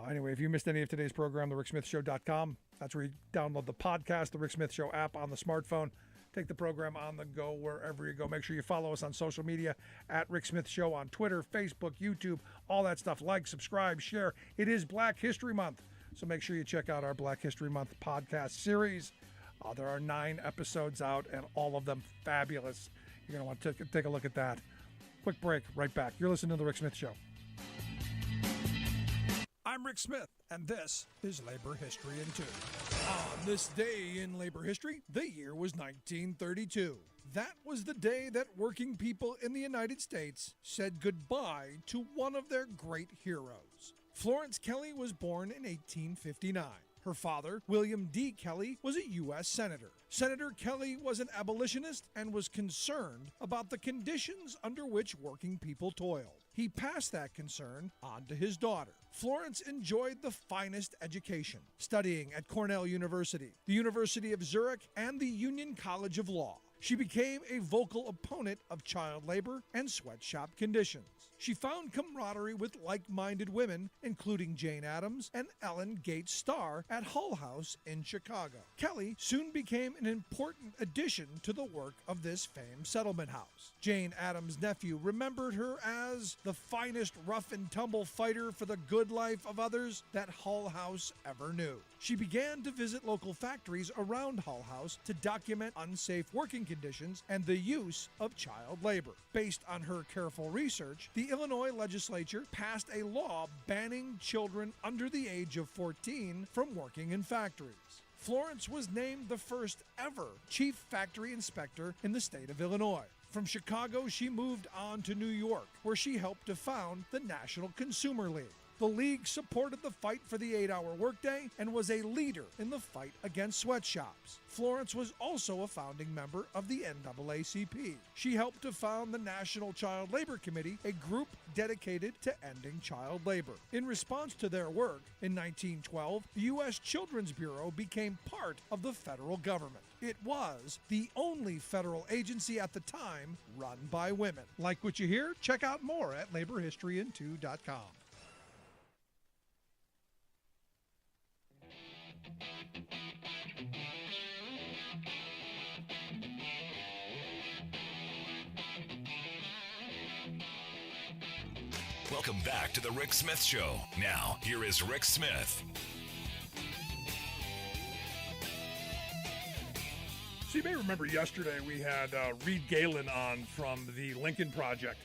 Anyway, if you missed any of today's program, thericksmithshow.com. That's where you download the podcast, the Rick Smith Show app on the smartphone. Take the program on the go wherever you go. Make sure you follow us on social media at Rick Smith Show on Twitter, Facebook, YouTube, all that stuff. Like, subscribe, share. It is Black History Month, so make sure you check out our Black History Month podcast series. There are 9 episodes out, and all of them fabulous. You're going to want to take a look at that. Quick break, right back. You're listening to The Rick Smith Show. I'm Rick Smith, and this is Labor History in 2. On this day in labor history, the year was 1932. That was the day that working people in the United States said goodbye to one of their great heroes. Florence Kelley was born in 1859. Her father, William D. Kelley, was a U.S. Senator. Senator Kelley was an abolitionist and was concerned about the conditions under which working people toiled. He passed that concern on to his daughter. Florence enjoyed the finest education, studying at Cornell University, the University of Zurich, and the Union College of Law. She became a vocal opponent of child labor and sweatshop conditions. She found camaraderie with like-minded women, including Jane Addams and Ellen Gates Starr at Hull House in Chicago. Kelley soon became an important addition to the work of this famed settlement house. Jane Addams' nephew remembered her as the finest rough-and-tumble fighter for the good life of others that Hull House ever knew. She began to visit local factories around Hull House to document unsafe working conditions and the use of child labor. Based on her careful research, the Illinois legislature passed a law banning children under the age of 14 from working in factories. Florence was named the first ever chief factory inspector in the state of Illinois. From Chicago, she moved on to New York, where she helped to found the National Consumer League. The league supported the fight for the 8-hour workday and was a leader in the fight against sweatshops. Florence was also a founding member of the NAACP. She helped to found the National Child Labor Committee, a group dedicated to ending child labor. In response to their work, in 1912, the U.S. Children's Bureau became part of the federal government. It was the only federal agency at the time run by women. Like what you hear? Check out more at laborhistoryin2.com. Welcome back to the Rick Smith Show. Now, here is Rick Smith. So you may remember yesterday we had Reed Galen on from the Lincoln Project.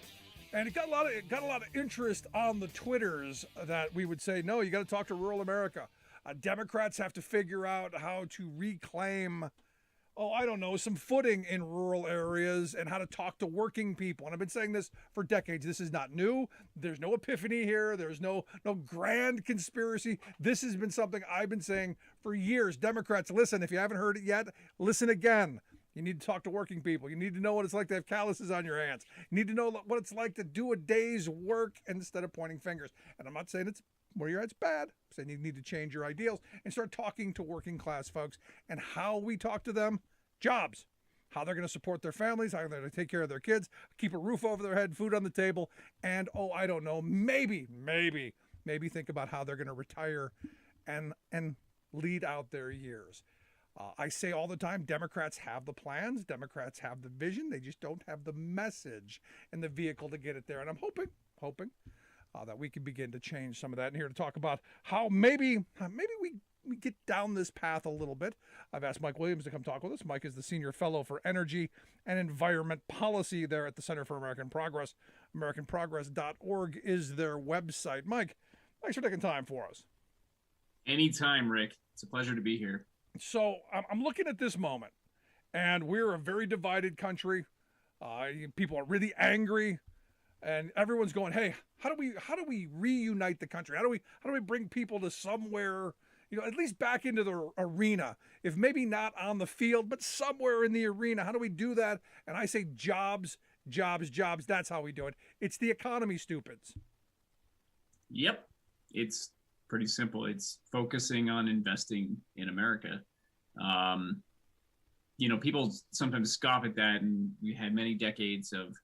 And it got a lot of interest on the Twitters that we would say, no, you got to talk to rural America. Democrats have to figure out how to reclaim, some footing in rural areas and how to talk to working people. And I've been saying this for decades. This is not new. There's no epiphany here. There's no grand conspiracy. This has been something I've been saying for years. Democrats, listen, if you haven't heard it yet, listen again. You need to talk to working people. You need to know what it's like to have calluses on your hands. You need to know what it's like to do a day's work instead of pointing fingers. And I'm not saying it's where you're at, it's bad. I'm saying you need to change your ideals and start talking to working class folks. And how we talk to them, jobs, how they're going to support their families, how they're going to take care of their kids, keep a roof over their head, food on the table, and maybe think about how they're going to retire and lead out their years. I say all the time, Democrats have the plans, Democrats have the vision, they just don't have the message and the vehicle to get it there. And I'm hoping that we can begin to change some of that. And here to talk about how maybe we get down this path a little bit, I've asked Mike Williams to come talk with us. Mike is the Senior Fellow for Energy and Environment Policy there at the Center for American Progress. AmericanProgress.org is their website. Mike, thanks for taking time for us. Anytime, Rick. It's a pleasure to be here. So I'm looking at this moment, and we're a very divided country. People are really angry, and everyone's going, "Hey, how do we reunite the country? How do we bring people to somewhere, at least back into the arena? If maybe not on the field, but somewhere in the arena. How do we do that?" And I say jobs. That's how we do it. It's the economy, stupids. Yep, it's pretty simple. It's focusing on investing in America. People sometimes scoff at that, and we had many decades of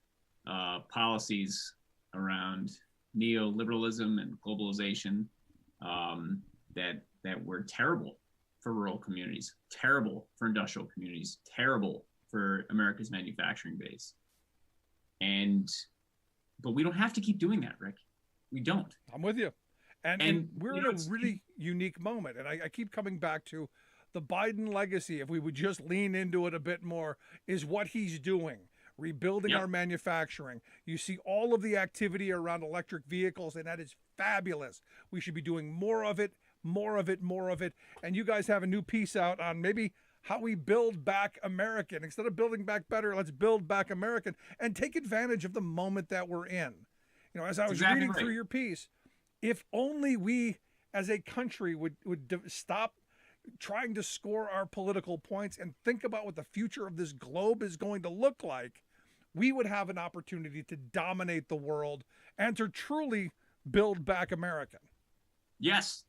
policies around neoliberalism and globalization that were terrible for rural communities, terrible for industrial communities, terrible for America's manufacturing base. But we don't have to keep doing that, Rick. We don't. I'm with you. And we're in a really unique moment. And I keep coming back to the Biden legacy, if we would just lean into it a bit more, is what he's doing. Rebuilding our manufacturing. You see all of the activity around electric vehicles, and that is fabulous. We should be doing more of it, more of it, more of it. And you guys have a new piece out on maybe how we build back American. Instead of building back better, let's build back American and take advantage of the moment that we're in. As I was reading through your piece, if only we as a country would stop trying to score our political points and think about what the future of this globe is going to look like, we would have an opportunity to dominate the world and to truly build back American. Yes.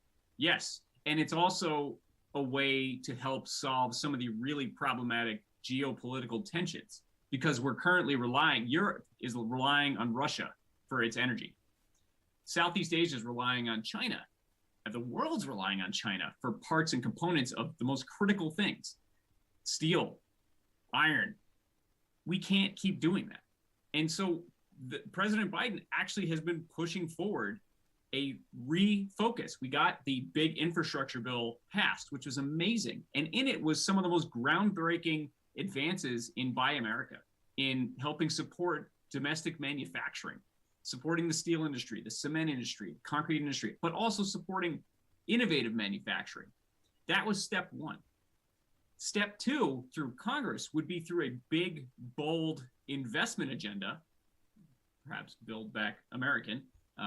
And it's also a way to help solve some of the really problematic geopolitical tensions, because we're currently Europe is relying on Russia for its energy. Southeast Asia is relying on China. The world's relying on China for parts and components of the most critical things, steel, iron. We can't keep doing that. And so President Biden actually has been pushing forward a refocus. We got the big infrastructure bill passed, which was amazing. And in it was some of the most groundbreaking advances in Buy America, in helping support domestic manufacturing, supporting the steel industry, the cement industry, concrete industry, but also supporting innovative manufacturing. That was step one. Step two, through Congress, would be through a big, bold investment agenda, perhaps Build Back American,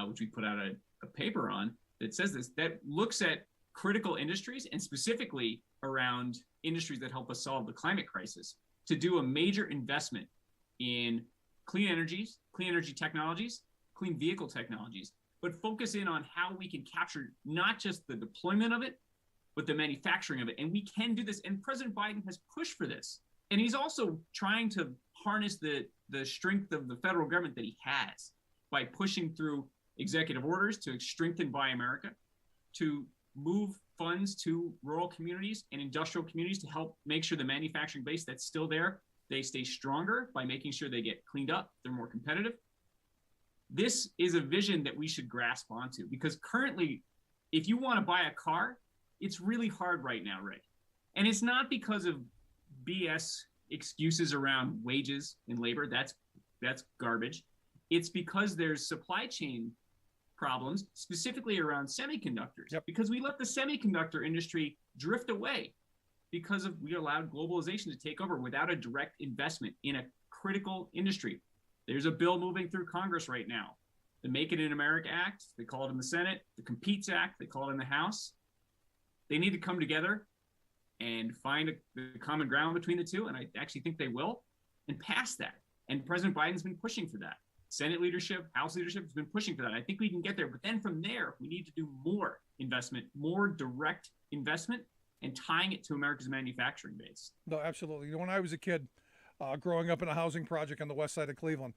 which we put out a paper on that says this, that looks at critical industries and specifically around industries that help us solve the climate crisis, to do a major investment in clean energy technologies, clean vehicle technologies, but focus in on how we can capture not just the deployment of it, but the manufacturing of it. And we can do this. And President Biden has pushed for this. And he's also trying to harness the strength of the federal government that he has by pushing through executive orders to strengthen Buy America, to move funds to rural communities and industrial communities to help make sure the manufacturing base that's still there, they stay stronger by making sure they get cleaned up, they're more competitive. This is a vision that we should grasp onto, because currently, if you want to buy a car, it's really hard right now, Rick. And it's not because of BS excuses around wages and labor. That's garbage. It's because there's supply chain problems, specifically around semiconductors, because we let the semiconductor industry drift away because we allowed globalization to take over without a direct investment in a critical industry. There's a bill moving through Congress right now, the Make It in America Act, they call it in the Senate, the Competes Act, they call it in the House. They need to come together and find the common ground between the two, and I actually think they will, and pass that. And President Biden's been pushing for that. Senate leadership, House leadership has been pushing for that. I think we can get there, but then from there, we need to do more investment, more direct investment, and tying it to America's manufacturing base. No, absolutely. When I was a kid, growing up in a housing project on the west side of Cleveland,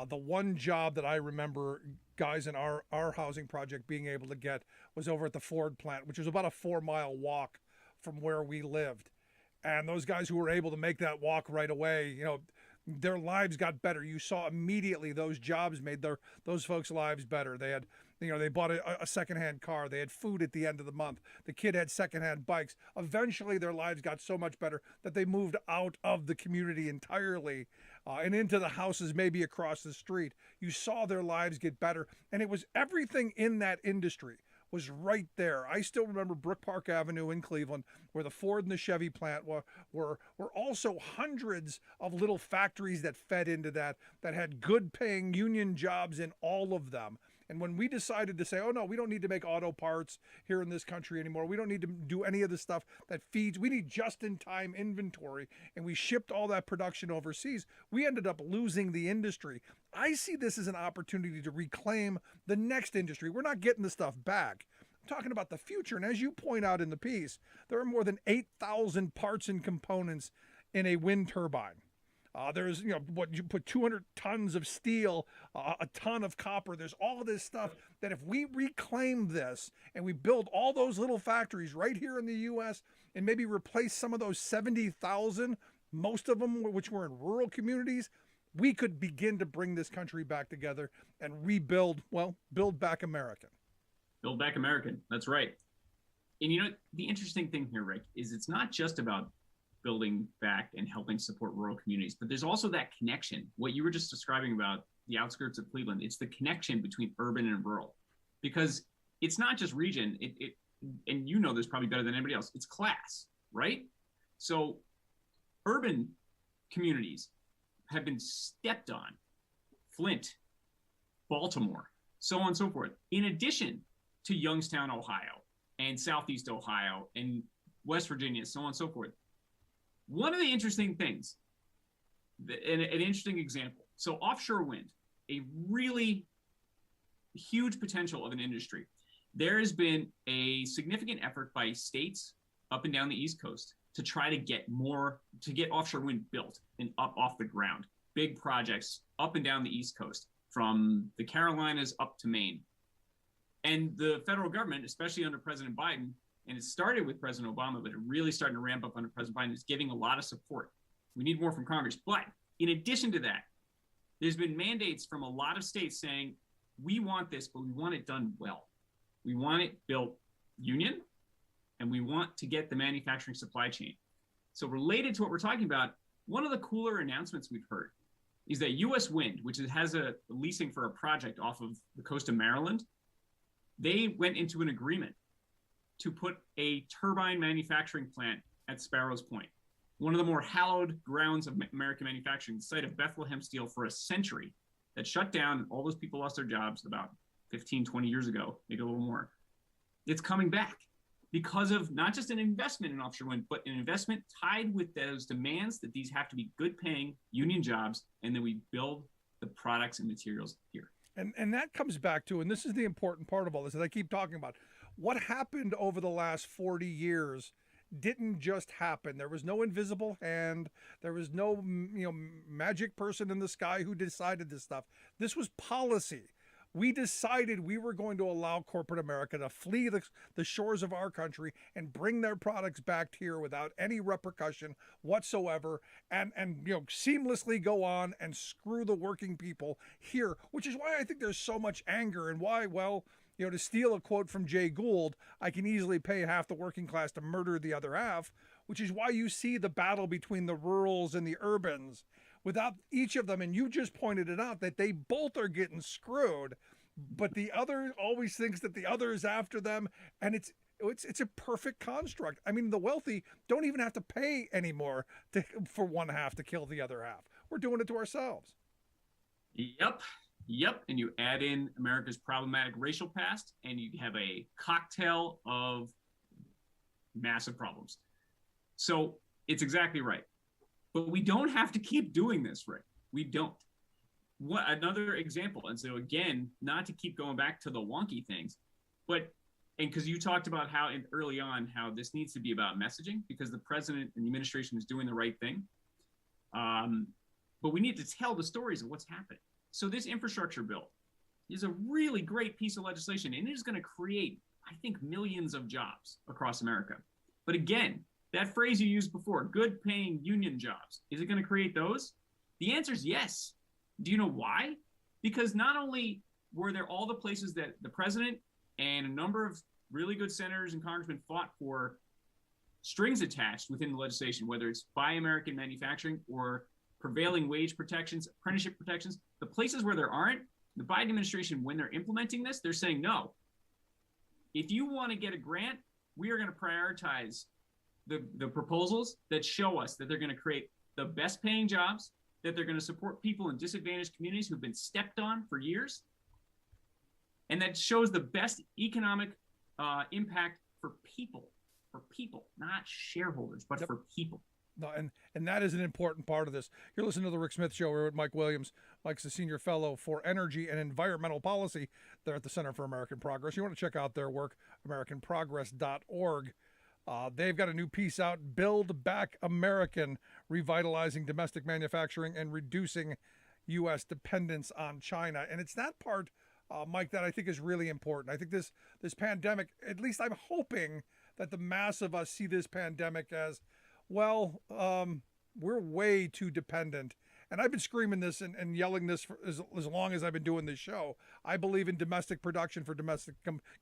the one job that I remember guys in our housing project being able to get was over at the Ford plant, which was about a 4-mile walk from where we lived. And those guys who were able to make that walk right away, their lives got better. You saw immediately those jobs made those folks' lives better. They had, they bought a secondhand car. They had food at the end of the month. The kid had secondhand bikes. Eventually, their lives got so much better that they moved out of the community entirely and into the houses maybe across the street. You saw their lives get better, and it was everything in that industry was right there. I still remember Brook Park Avenue in Cleveland, where the Ford and the Chevy plant were also hundreds of little factories that fed into that had good paying union jobs in all of them. And when we decided to say, oh no, we don't need to make auto parts here in this country anymore, we don't need to do any of the stuff that feeds, we need just-in-time inventory, and we shipped all that production overseas, we ended up losing the industry. I see this as an opportunity to reclaim the next industry. We're not getting the stuff back, talking about the future. And as you point out in the piece, there are more than 8,000 parts and components in a wind turbine. There's, what you put 200 tons of steel, a ton of copper. There's all of this stuff that if we reclaim this and we build all those little factories right here in the U.S. and maybe replace some of those 70,000, most of them which were in rural communities, we could begin to bring this country back together and rebuild, build back American. Build back American. That's right. And the interesting thing here, Rick, is it's not just about building back and helping support rural communities, but there's also that connection. What you were just describing about the outskirts of Cleveland, it's the connection between urban and rural, because it's not just region. And you know this probably better than anybody else. It's class, right? So urban communities have been stepped on. Flint, Baltimore, so on and so forth. In addition to Youngstown, Ohio, and Southeast Ohio, and West Virginia, so on and so forth. One of the interesting things, an interesting example. So offshore wind, a really huge potential of an industry. There has been a significant effort by states up and down the East Coast to try to get offshore wind built and up off the ground. Big projects up and down the East Coast, from the Carolinas up to Maine. And the federal government, especially under President Biden, and it started with President Obama, but it really starting to ramp up under President Biden, is giving a lot of support. We need more from Congress. But in addition to that, there's been mandates from a lot of states saying, we want this, but we want it done well. We want it built union, and we want to get the manufacturing supply chain. So related to what we're talking about, one of the cooler announcements we've heard is that U.S. Wind, which has a leasing for a project off of the coast of Maryland, they went into an agreement to put a turbine manufacturing plant at Sparrows Point, one of the more hallowed grounds of American manufacturing, the site of Bethlehem Steel for a century that shut down. All those people lost their jobs about 15, 20 years ago, maybe a little more. It's coming back because of not just an investment in offshore wind, but an investment tied with those demands that these have to be good paying union jobs, and then we build the products and materials here. And that comes back to, and this is the important part of all this that I keep talking about, what happened over the last 40 years didn't just happen. There was no invisible hand. There was no magic person in the sky who decided this stuff. This was policy. We decided we were going to allow corporate America to flee the shores of our country and bring their products back here without any repercussion whatsoever, and seamlessly go on and screw the working people here, which is why I think there's so much anger, and why, to steal a quote from Jay Gould, I can easily pay half the working class to murder the other half, which is why you see the battle between the rurals and the urbans without each of them. And you just pointed it out that they both are getting screwed, but the other always thinks that the other is after them. And it's a perfect construct. I mean, the wealthy don't even have to pay anymore for one half to kill the other half. We're doing it to ourselves. Yep. And you add in America's problematic racial past, and you have a cocktail of massive problems. So it's exactly right. But we don't have to keep doing this, Rick. We don't. Another example, and so again, not to keep going back to the wonky things, but because you talked about how early on how this needs to be about messaging, because the president and the administration is doing the right thing. But we need to tell the stories of what's happening. So this infrastructure bill is a really great piece of legislation, and it is going to create, I think, millions of jobs across America. But again, that phrase you used before, good paying union jobs, is it going to create those? The answer is yes. Do you know why? Because not only were there all the places that the president and a number of really good senators and congressmen fought for strings attached within the legislation, whether it's Buy American manufacturing or prevailing wage protections, apprenticeship protections, the places where there aren't, the Biden administration, when they're implementing this, they're saying, no, if you want to get a grant, we are going to prioritize the proposals that show us that they're going to create the best paying jobs, that they're going to support people in disadvantaged communities who've been stepped on for years, and that shows the best economic impact for people, not shareholders, but for people. No, and that is an important part of this. You're listening to the Rick Smith Show. We're with Mike Williams. Mike's the Senior Fellow for Energy and Environmental Policy there at the Center for American Progress. You want to check out their work, AmericanProgress.org. They've got a new piece out, Build Back American, Revitalizing Domestic Manufacturing and Reducing U.S. Dependence on China. And it's that part, Mike, that I think is really important. I think this pandemic, at least I'm hoping that the mass of us see this pandemic as, well, we're way too dependent. And I've been screaming this and yelling this for as long as I've been doing this show. I believe in domestic production for domestic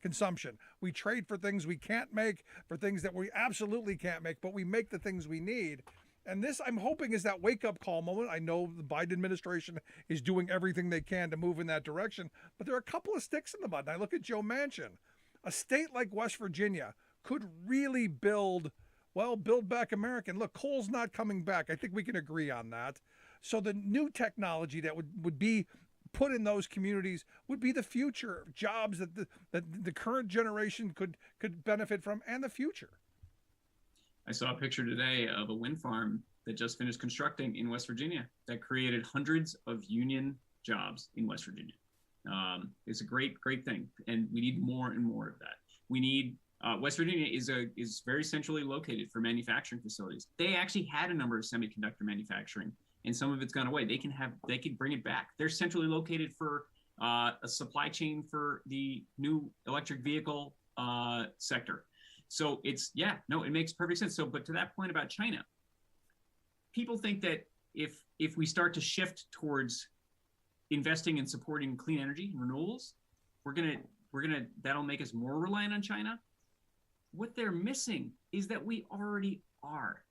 consumption. We trade for things we can't make, for things that we absolutely can't make, but we make the things we need. And this, I'm hoping, is that wake-up call moment. I know the Biden administration is doing everything they can to move in that direction, but there are a couple of sticks in the mud. And I look at Joe Manchin. A state like West Virginia could really build back American. Look, coal's not coming back. I think we can agree on that. So the new technology that would be put in those communities would be the future jobs that the current generation could benefit from, and the future. I saw a picture today of a wind farm that just finished constructing in West Virginia that created hundreds of union jobs in West Virginia. It's a great thing, and we need more and more of that. We need West Virginia is very centrally located for manufacturing facilities. They actually had a number of semiconductor manufacturing, and some of it's gone away. They can bring it back. They're centrally located for a supply chain for the new electric vehicle sector. So it makes perfect sense. So, but to that point about China, people think that if we start to shift towards investing and supporting clean energy and renewables, that'll make us more reliant on China. What they're missing is that we already are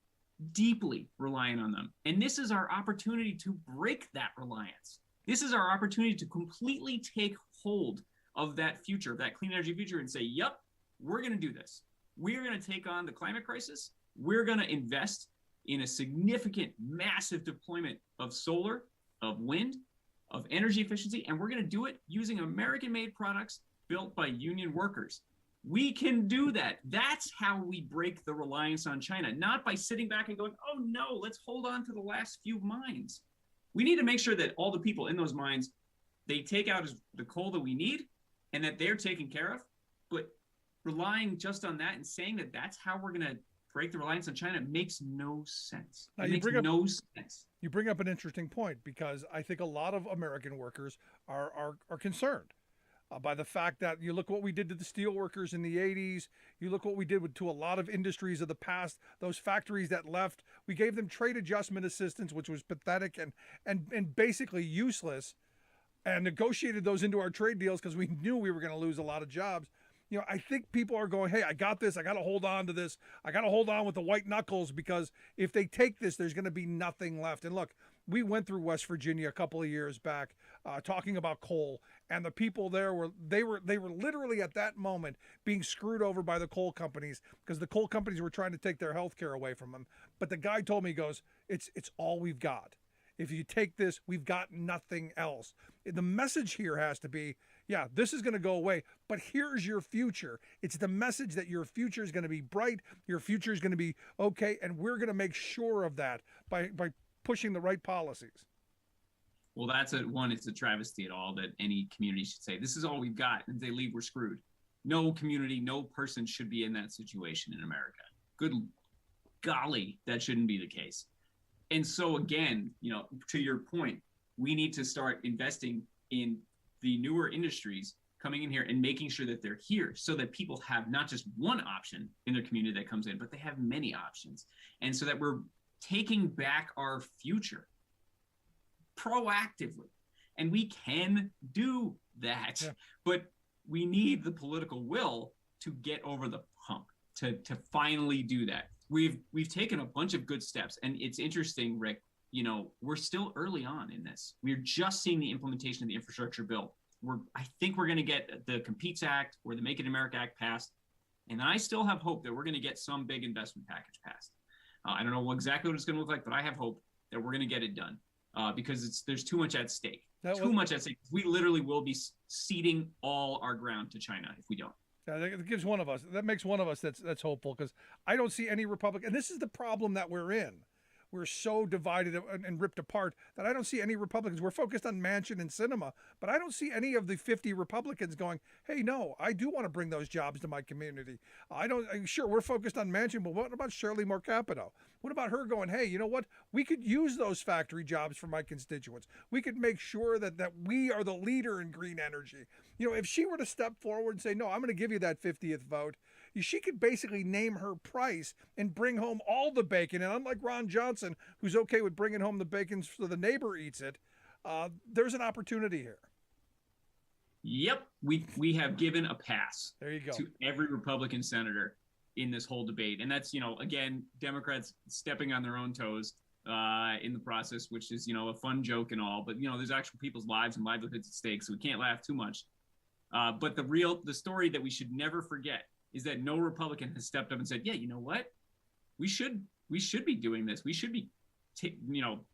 deeply reliant on them. And this is our opportunity to break that reliance. This is our opportunity to completely take hold of that future, of that clean energy future, and say, yep, we're going to do this. We're going to take on the climate crisis. We're going to invest in a significant, massive deployment of solar, of wind, of energy efficiency, and we're going to do it using American-made products built by union workers. We can do that. That's how we break the reliance on China, not by sitting back and going, oh no, let's hold on to the last few mines. We need to make sure that all the people in those mines, they take out the coal that we need and that they're taken care of. But relying just on that and saying that that's how we're going to break the reliance on China makes no sense. It makes no sense. You bring up an interesting point, because I think a lot of American workers are concerned by the fact that you look what we did to the steel workers in the 80s. You look what we did to a lot of industries of the past, those factories that left. We gave them trade adjustment assistance, which was pathetic and basically useless, and negotiated those into our trade deals because we knew we were going to lose a lot of jobs. You know, I think people are going, hey, I got this. I got to hold on to this. I got to hold on with the white knuckles, because if they take this, there's going to be nothing left. And look, we went through West Virginia a couple of years back talking about coal, and the people there were literally at that moment being screwed over by the coal companies, because the coal companies were trying to take their health care away from them. But the guy told me, he goes, it's all we've got. If you take this, we've got nothing else. The message here has to be, yeah, this is going to go away, but here's your future. It's the message that your future is going to be bright, your future is going to be okay, and we're going to make sure of that by pushing the right policies. Well, it's a travesty at all that any community should say, this is all we've got, and if they leave, we're screwed. No community, no person should be in that situation in America. Good golly, that shouldn't be the case. And so again, to your point, we need to start investing in the newer industries coming in here and making sure that they're here, so that people have not just one option in their community that comes in, but they have many options. And so that we're taking back our future proactively. And we can do that, but we need the political will to get over the hump, to finally do that. We've taken a bunch of good steps, and it's interesting, Rick, we're still early on in this. We're just seeing the implementation of the infrastructure bill. I think we're going to get the Competes Act or the Make It America Act passed. And I still have hope that we're going to get some big investment package passed. I don't know exactly what it's going to look like, but I have hope that we're going to get it done because there's too much at stake. Much at stake. We literally will be ceding all our ground to China if we don't. Yeah, that makes one of us that's hopeful, because I don't see any Republican. And this is the problem that we're in. we're so divided and ripped apart that I don't see any Republicans. We're focused on Manchin and Sinema, but I don't see any of the 50 Republicans going, hey, no, I do want to bring those jobs to my community. Sure, we're focused on Manchin, but what about Shirley Moore Capito? What about her going, hey, you know what? We could use those factory jobs for my constituents. We could make sure that we are the leader in green energy. You know, if she were to step forward and say, no, I'm going to give you that 50th vote, she could basically name her price and bring home all the bacon. And unlike Ron Johnson, who's okay with bringing home the bacon so the neighbor eats it, there's an opportunity here. Yep, we have given a pass there you go. To every Republican senator in this whole debate. And that's, again, Democrats stepping on their own toes in the process, which is, a fun joke and all. But, there's actual people's lives and livelihoods at stake, so we can't laugh too much. But the story that we should never forget is that no Republican has stepped up and said, yeah, you know what? We should be doing this. We should be,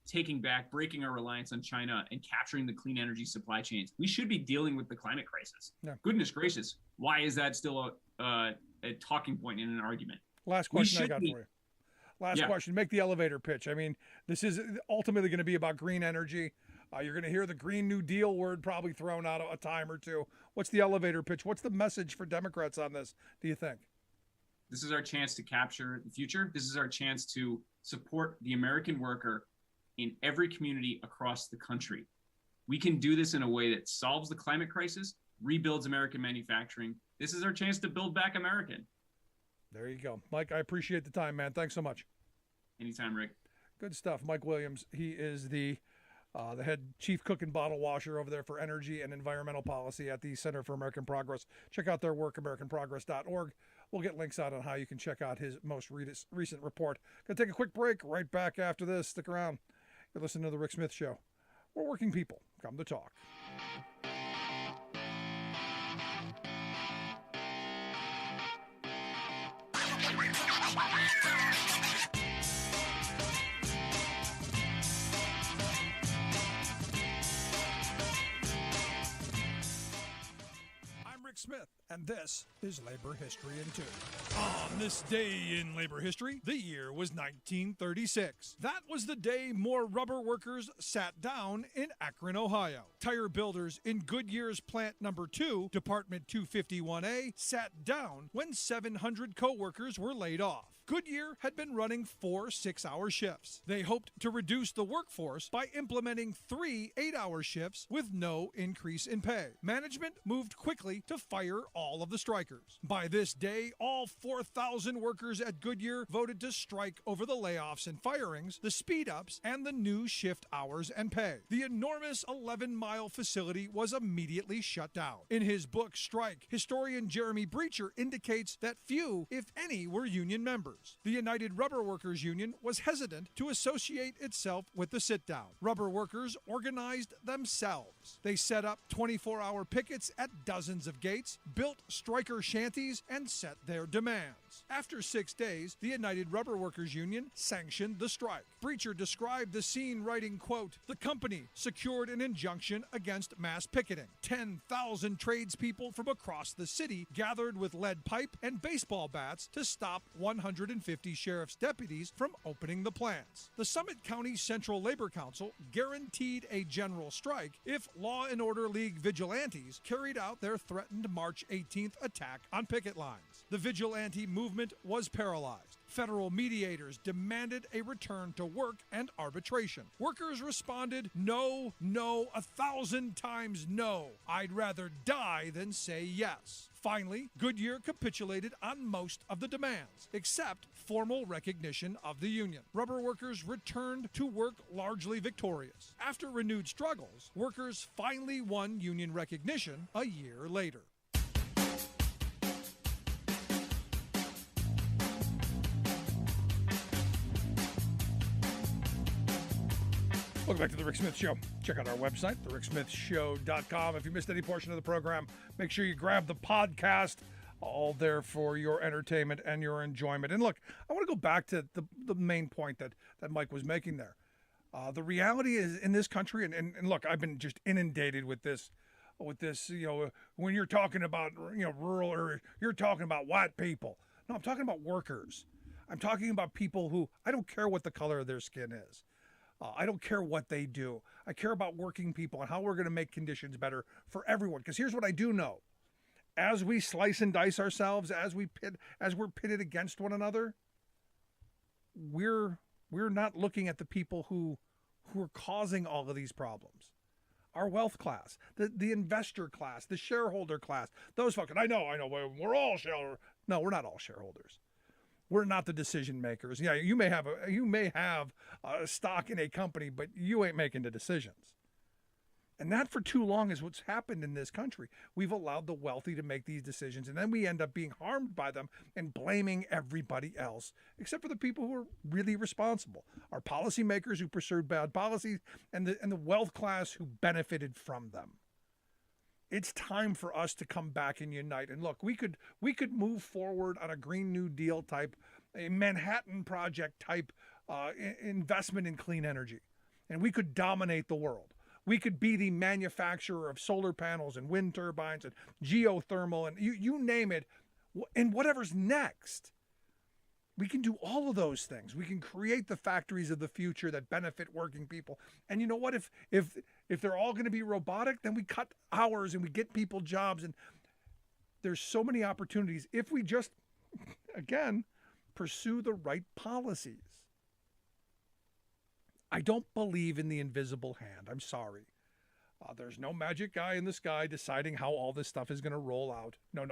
taking back, breaking our reliance on China and capturing the clean energy supply chains. We should be dealing with the climate crisis. Yeah. Goodness gracious. Why is that still a talking point in an argument? Last question I got for you. Last question. Make the elevator pitch. I mean, this is ultimately going to be about green energy. You're going to hear the Green New Deal word probably thrown out a time or two. What's the elevator pitch? What's the message for Democrats on this, do you think? This is our chance to capture the future. This is our chance to support the American worker in every community across the country. We can do this in a way that solves the climate crisis, rebuilds American manufacturing. This is our chance to build back American. There you go. Mike, I appreciate the time, man. Thanks so much. Anytime, Rick. Good stuff. Mike Williams, he is the head chief cook and bottle washer over there for energy and environmental policy at the Center for American Progress. Check out their work, americanprogress.org. We'll get links out on how you can check out his most recent report. Going to take a quick break. Right back after this. Stick around. You're listening to The Rick Smith Show, where working people come to talk. Smith, and this is Labor History in 2. On this day in labor history, the year was 1936. That was the day more rubber workers sat down in Akron, Ohio. Tire builders in Goodyear's plant number 2, Department 251A, sat down when 700 co-workers were laid off. Goodyear had been running 4 6-hour shifts. They hoped to reduce the workforce by implementing 3 8-hour shifts with no increase in pay. Management moved quickly to fire all of the strikers. By this day, all 4,000 workers at Goodyear voted to strike over the layoffs and firings, the speed-ups, and the new shift hours and pay. The enormous 11-mile facility was immediately shut down. In his book, Strike, historian Jeremy Breacher indicates that few, if any, were union members. The United Rubber Workers Union was hesitant to associate itself with the sit-down. Rubber workers organized themselves. They set up 24-hour pickets at dozens of gates, built striker shanties, and set their demands. After 6 days, the United Rubber Workers Union sanctioned the strike. Breacher described the scene writing, quote, "The company secured an injunction against mass picketing. 10,000 tradespeople from across the city gathered with lead pipe and baseball bats to stop 150 sheriff's deputies from opening the plants. The Summit County Central Labor Council guaranteed a general strike if Law and Order League vigilantes carried out their threatened March 18th attack on picket lines. The vigilante movement was paralyzed. Federal mediators demanded a return to work and arbitration. Workers responded, no, 1,000 times no. I'd rather die than say yes. Finally, Goodyear capitulated on most of the demands, except formal recognition of the union. Rubber workers returned to work largely victorious. After renewed struggles, workers finally won union recognition a year later. Welcome back to The Rick Smith Show. Check out our website, thericksmithshow.com. If you missed any portion of the program, make sure you grab the podcast, all there for your entertainment and your enjoyment. And look, I want to go back to the main point that Mike was making there. The reality is in this country, and look, I've been just inundated with this, when you're talking about, rural, or you're talking about white people. No, I'm talking about workers. I'm talking about people who, I don't care what the color of their skin is. I don't care what they do. I care about working people and how we're going to make conditions better for everyone. Because here's what I do know. As we slice and dice ourselves, as we're pitted against one another, we're not looking at the people who are causing all of these problems. Our wealth class, the investor class, the shareholder class, those fucking, I know, we're all shareholders. No, we're not all shareholders. We're not the decision makers. Yeah, you may have a stock in a company, but you ain't making the decisions. And that for too long is what's happened in this country. We've allowed the wealthy to make these decisions, and then we end up being harmed by them and blaming everybody else, except for the people who are really responsible. Our policymakers who pursued bad policies and the wealth class who benefited from them. It's time for us to come back and unite. And look, we could move forward on a Green New Deal type, a Manhattan Project type investment in clean energy. And we could dominate the world. We could be the manufacturer of solar panels and wind turbines and geothermal and you name it, and whatever's next. We can do all of those things. We can create the factories of the future that benefit working people. And you know what? If they're all going to be robotic, then we cut hours and we get people jobs. And there's so many opportunities if we just, again, pursue the right policies. I don't believe in the invisible hand. I'm sorry. There's no magic guy in the sky deciding how all this stuff is going to roll out. No.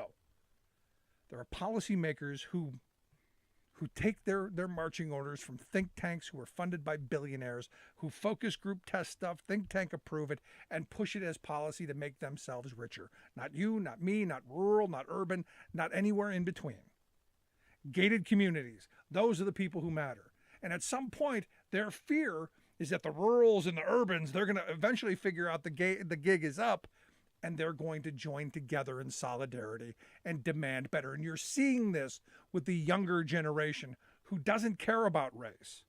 There are policymakers who take their marching orders from think tanks who are funded by billionaires, who focus group test stuff, think tank approve it, and push it as policy to make themselves richer. Not you, not me, not rural, not urban, not anywhere in between. Gated communities, those are the people who matter. And at some point, their fear is that the rurals and the urbans, they're going to eventually figure out the gig is up, and they're going to join together in solidarity and demand better. And you're seeing this with the younger generation who doesn't care about race.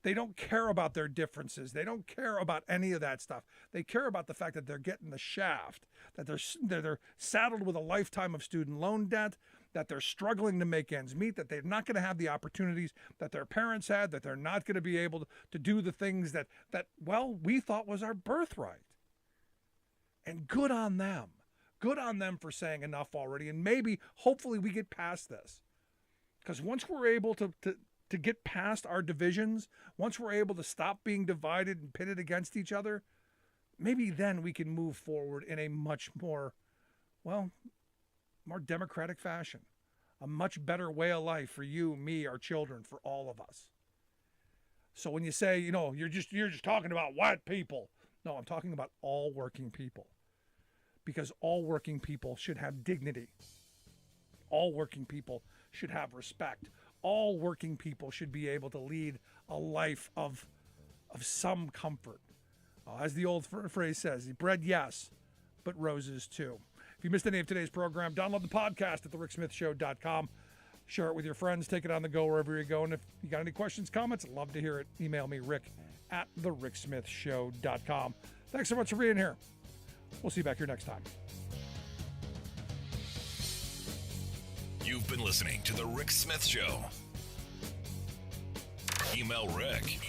They don't care about their differences. They don't care about any of that stuff. They care about the fact that they're getting the shaft, that they're saddled with a lifetime of student loan debt, that they're struggling to make ends meet, that they're not going to have the opportunities that their parents had, that they're not going to be able to do the things that we thought was our birthright. And good on them. Good on them for saying enough already. And maybe, hopefully, we get past this. Because once we're able to get past our divisions, once we're able to stop being divided and pitted against each other, maybe then we can move forward in a much more democratic fashion. A much better way of life for you, me, our children, for all of us. So when you say, you're just talking about white people. No, I'm talking about all working people. Because all working people should have dignity. All working people should have respect. All working people should be able to lead a life of some comfort. As the old phrase says, bread, yes, but roses too. If you missed any of today's program, download the podcast at thericksmithshow.com. Share it with your friends. Take it on the go wherever you go. And if you got any questions, comments, I'd love to hear it. Email me, rick@thericksmithshow.com. Thanks so much for being here. We'll see you back here next time. You've been listening to The Rick Smith Show. Email Rick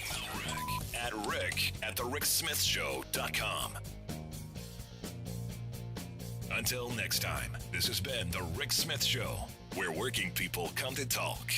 at rick@thericksmithshow.com. Until next time, this has been The Rick Smith Show, where working people come to talk.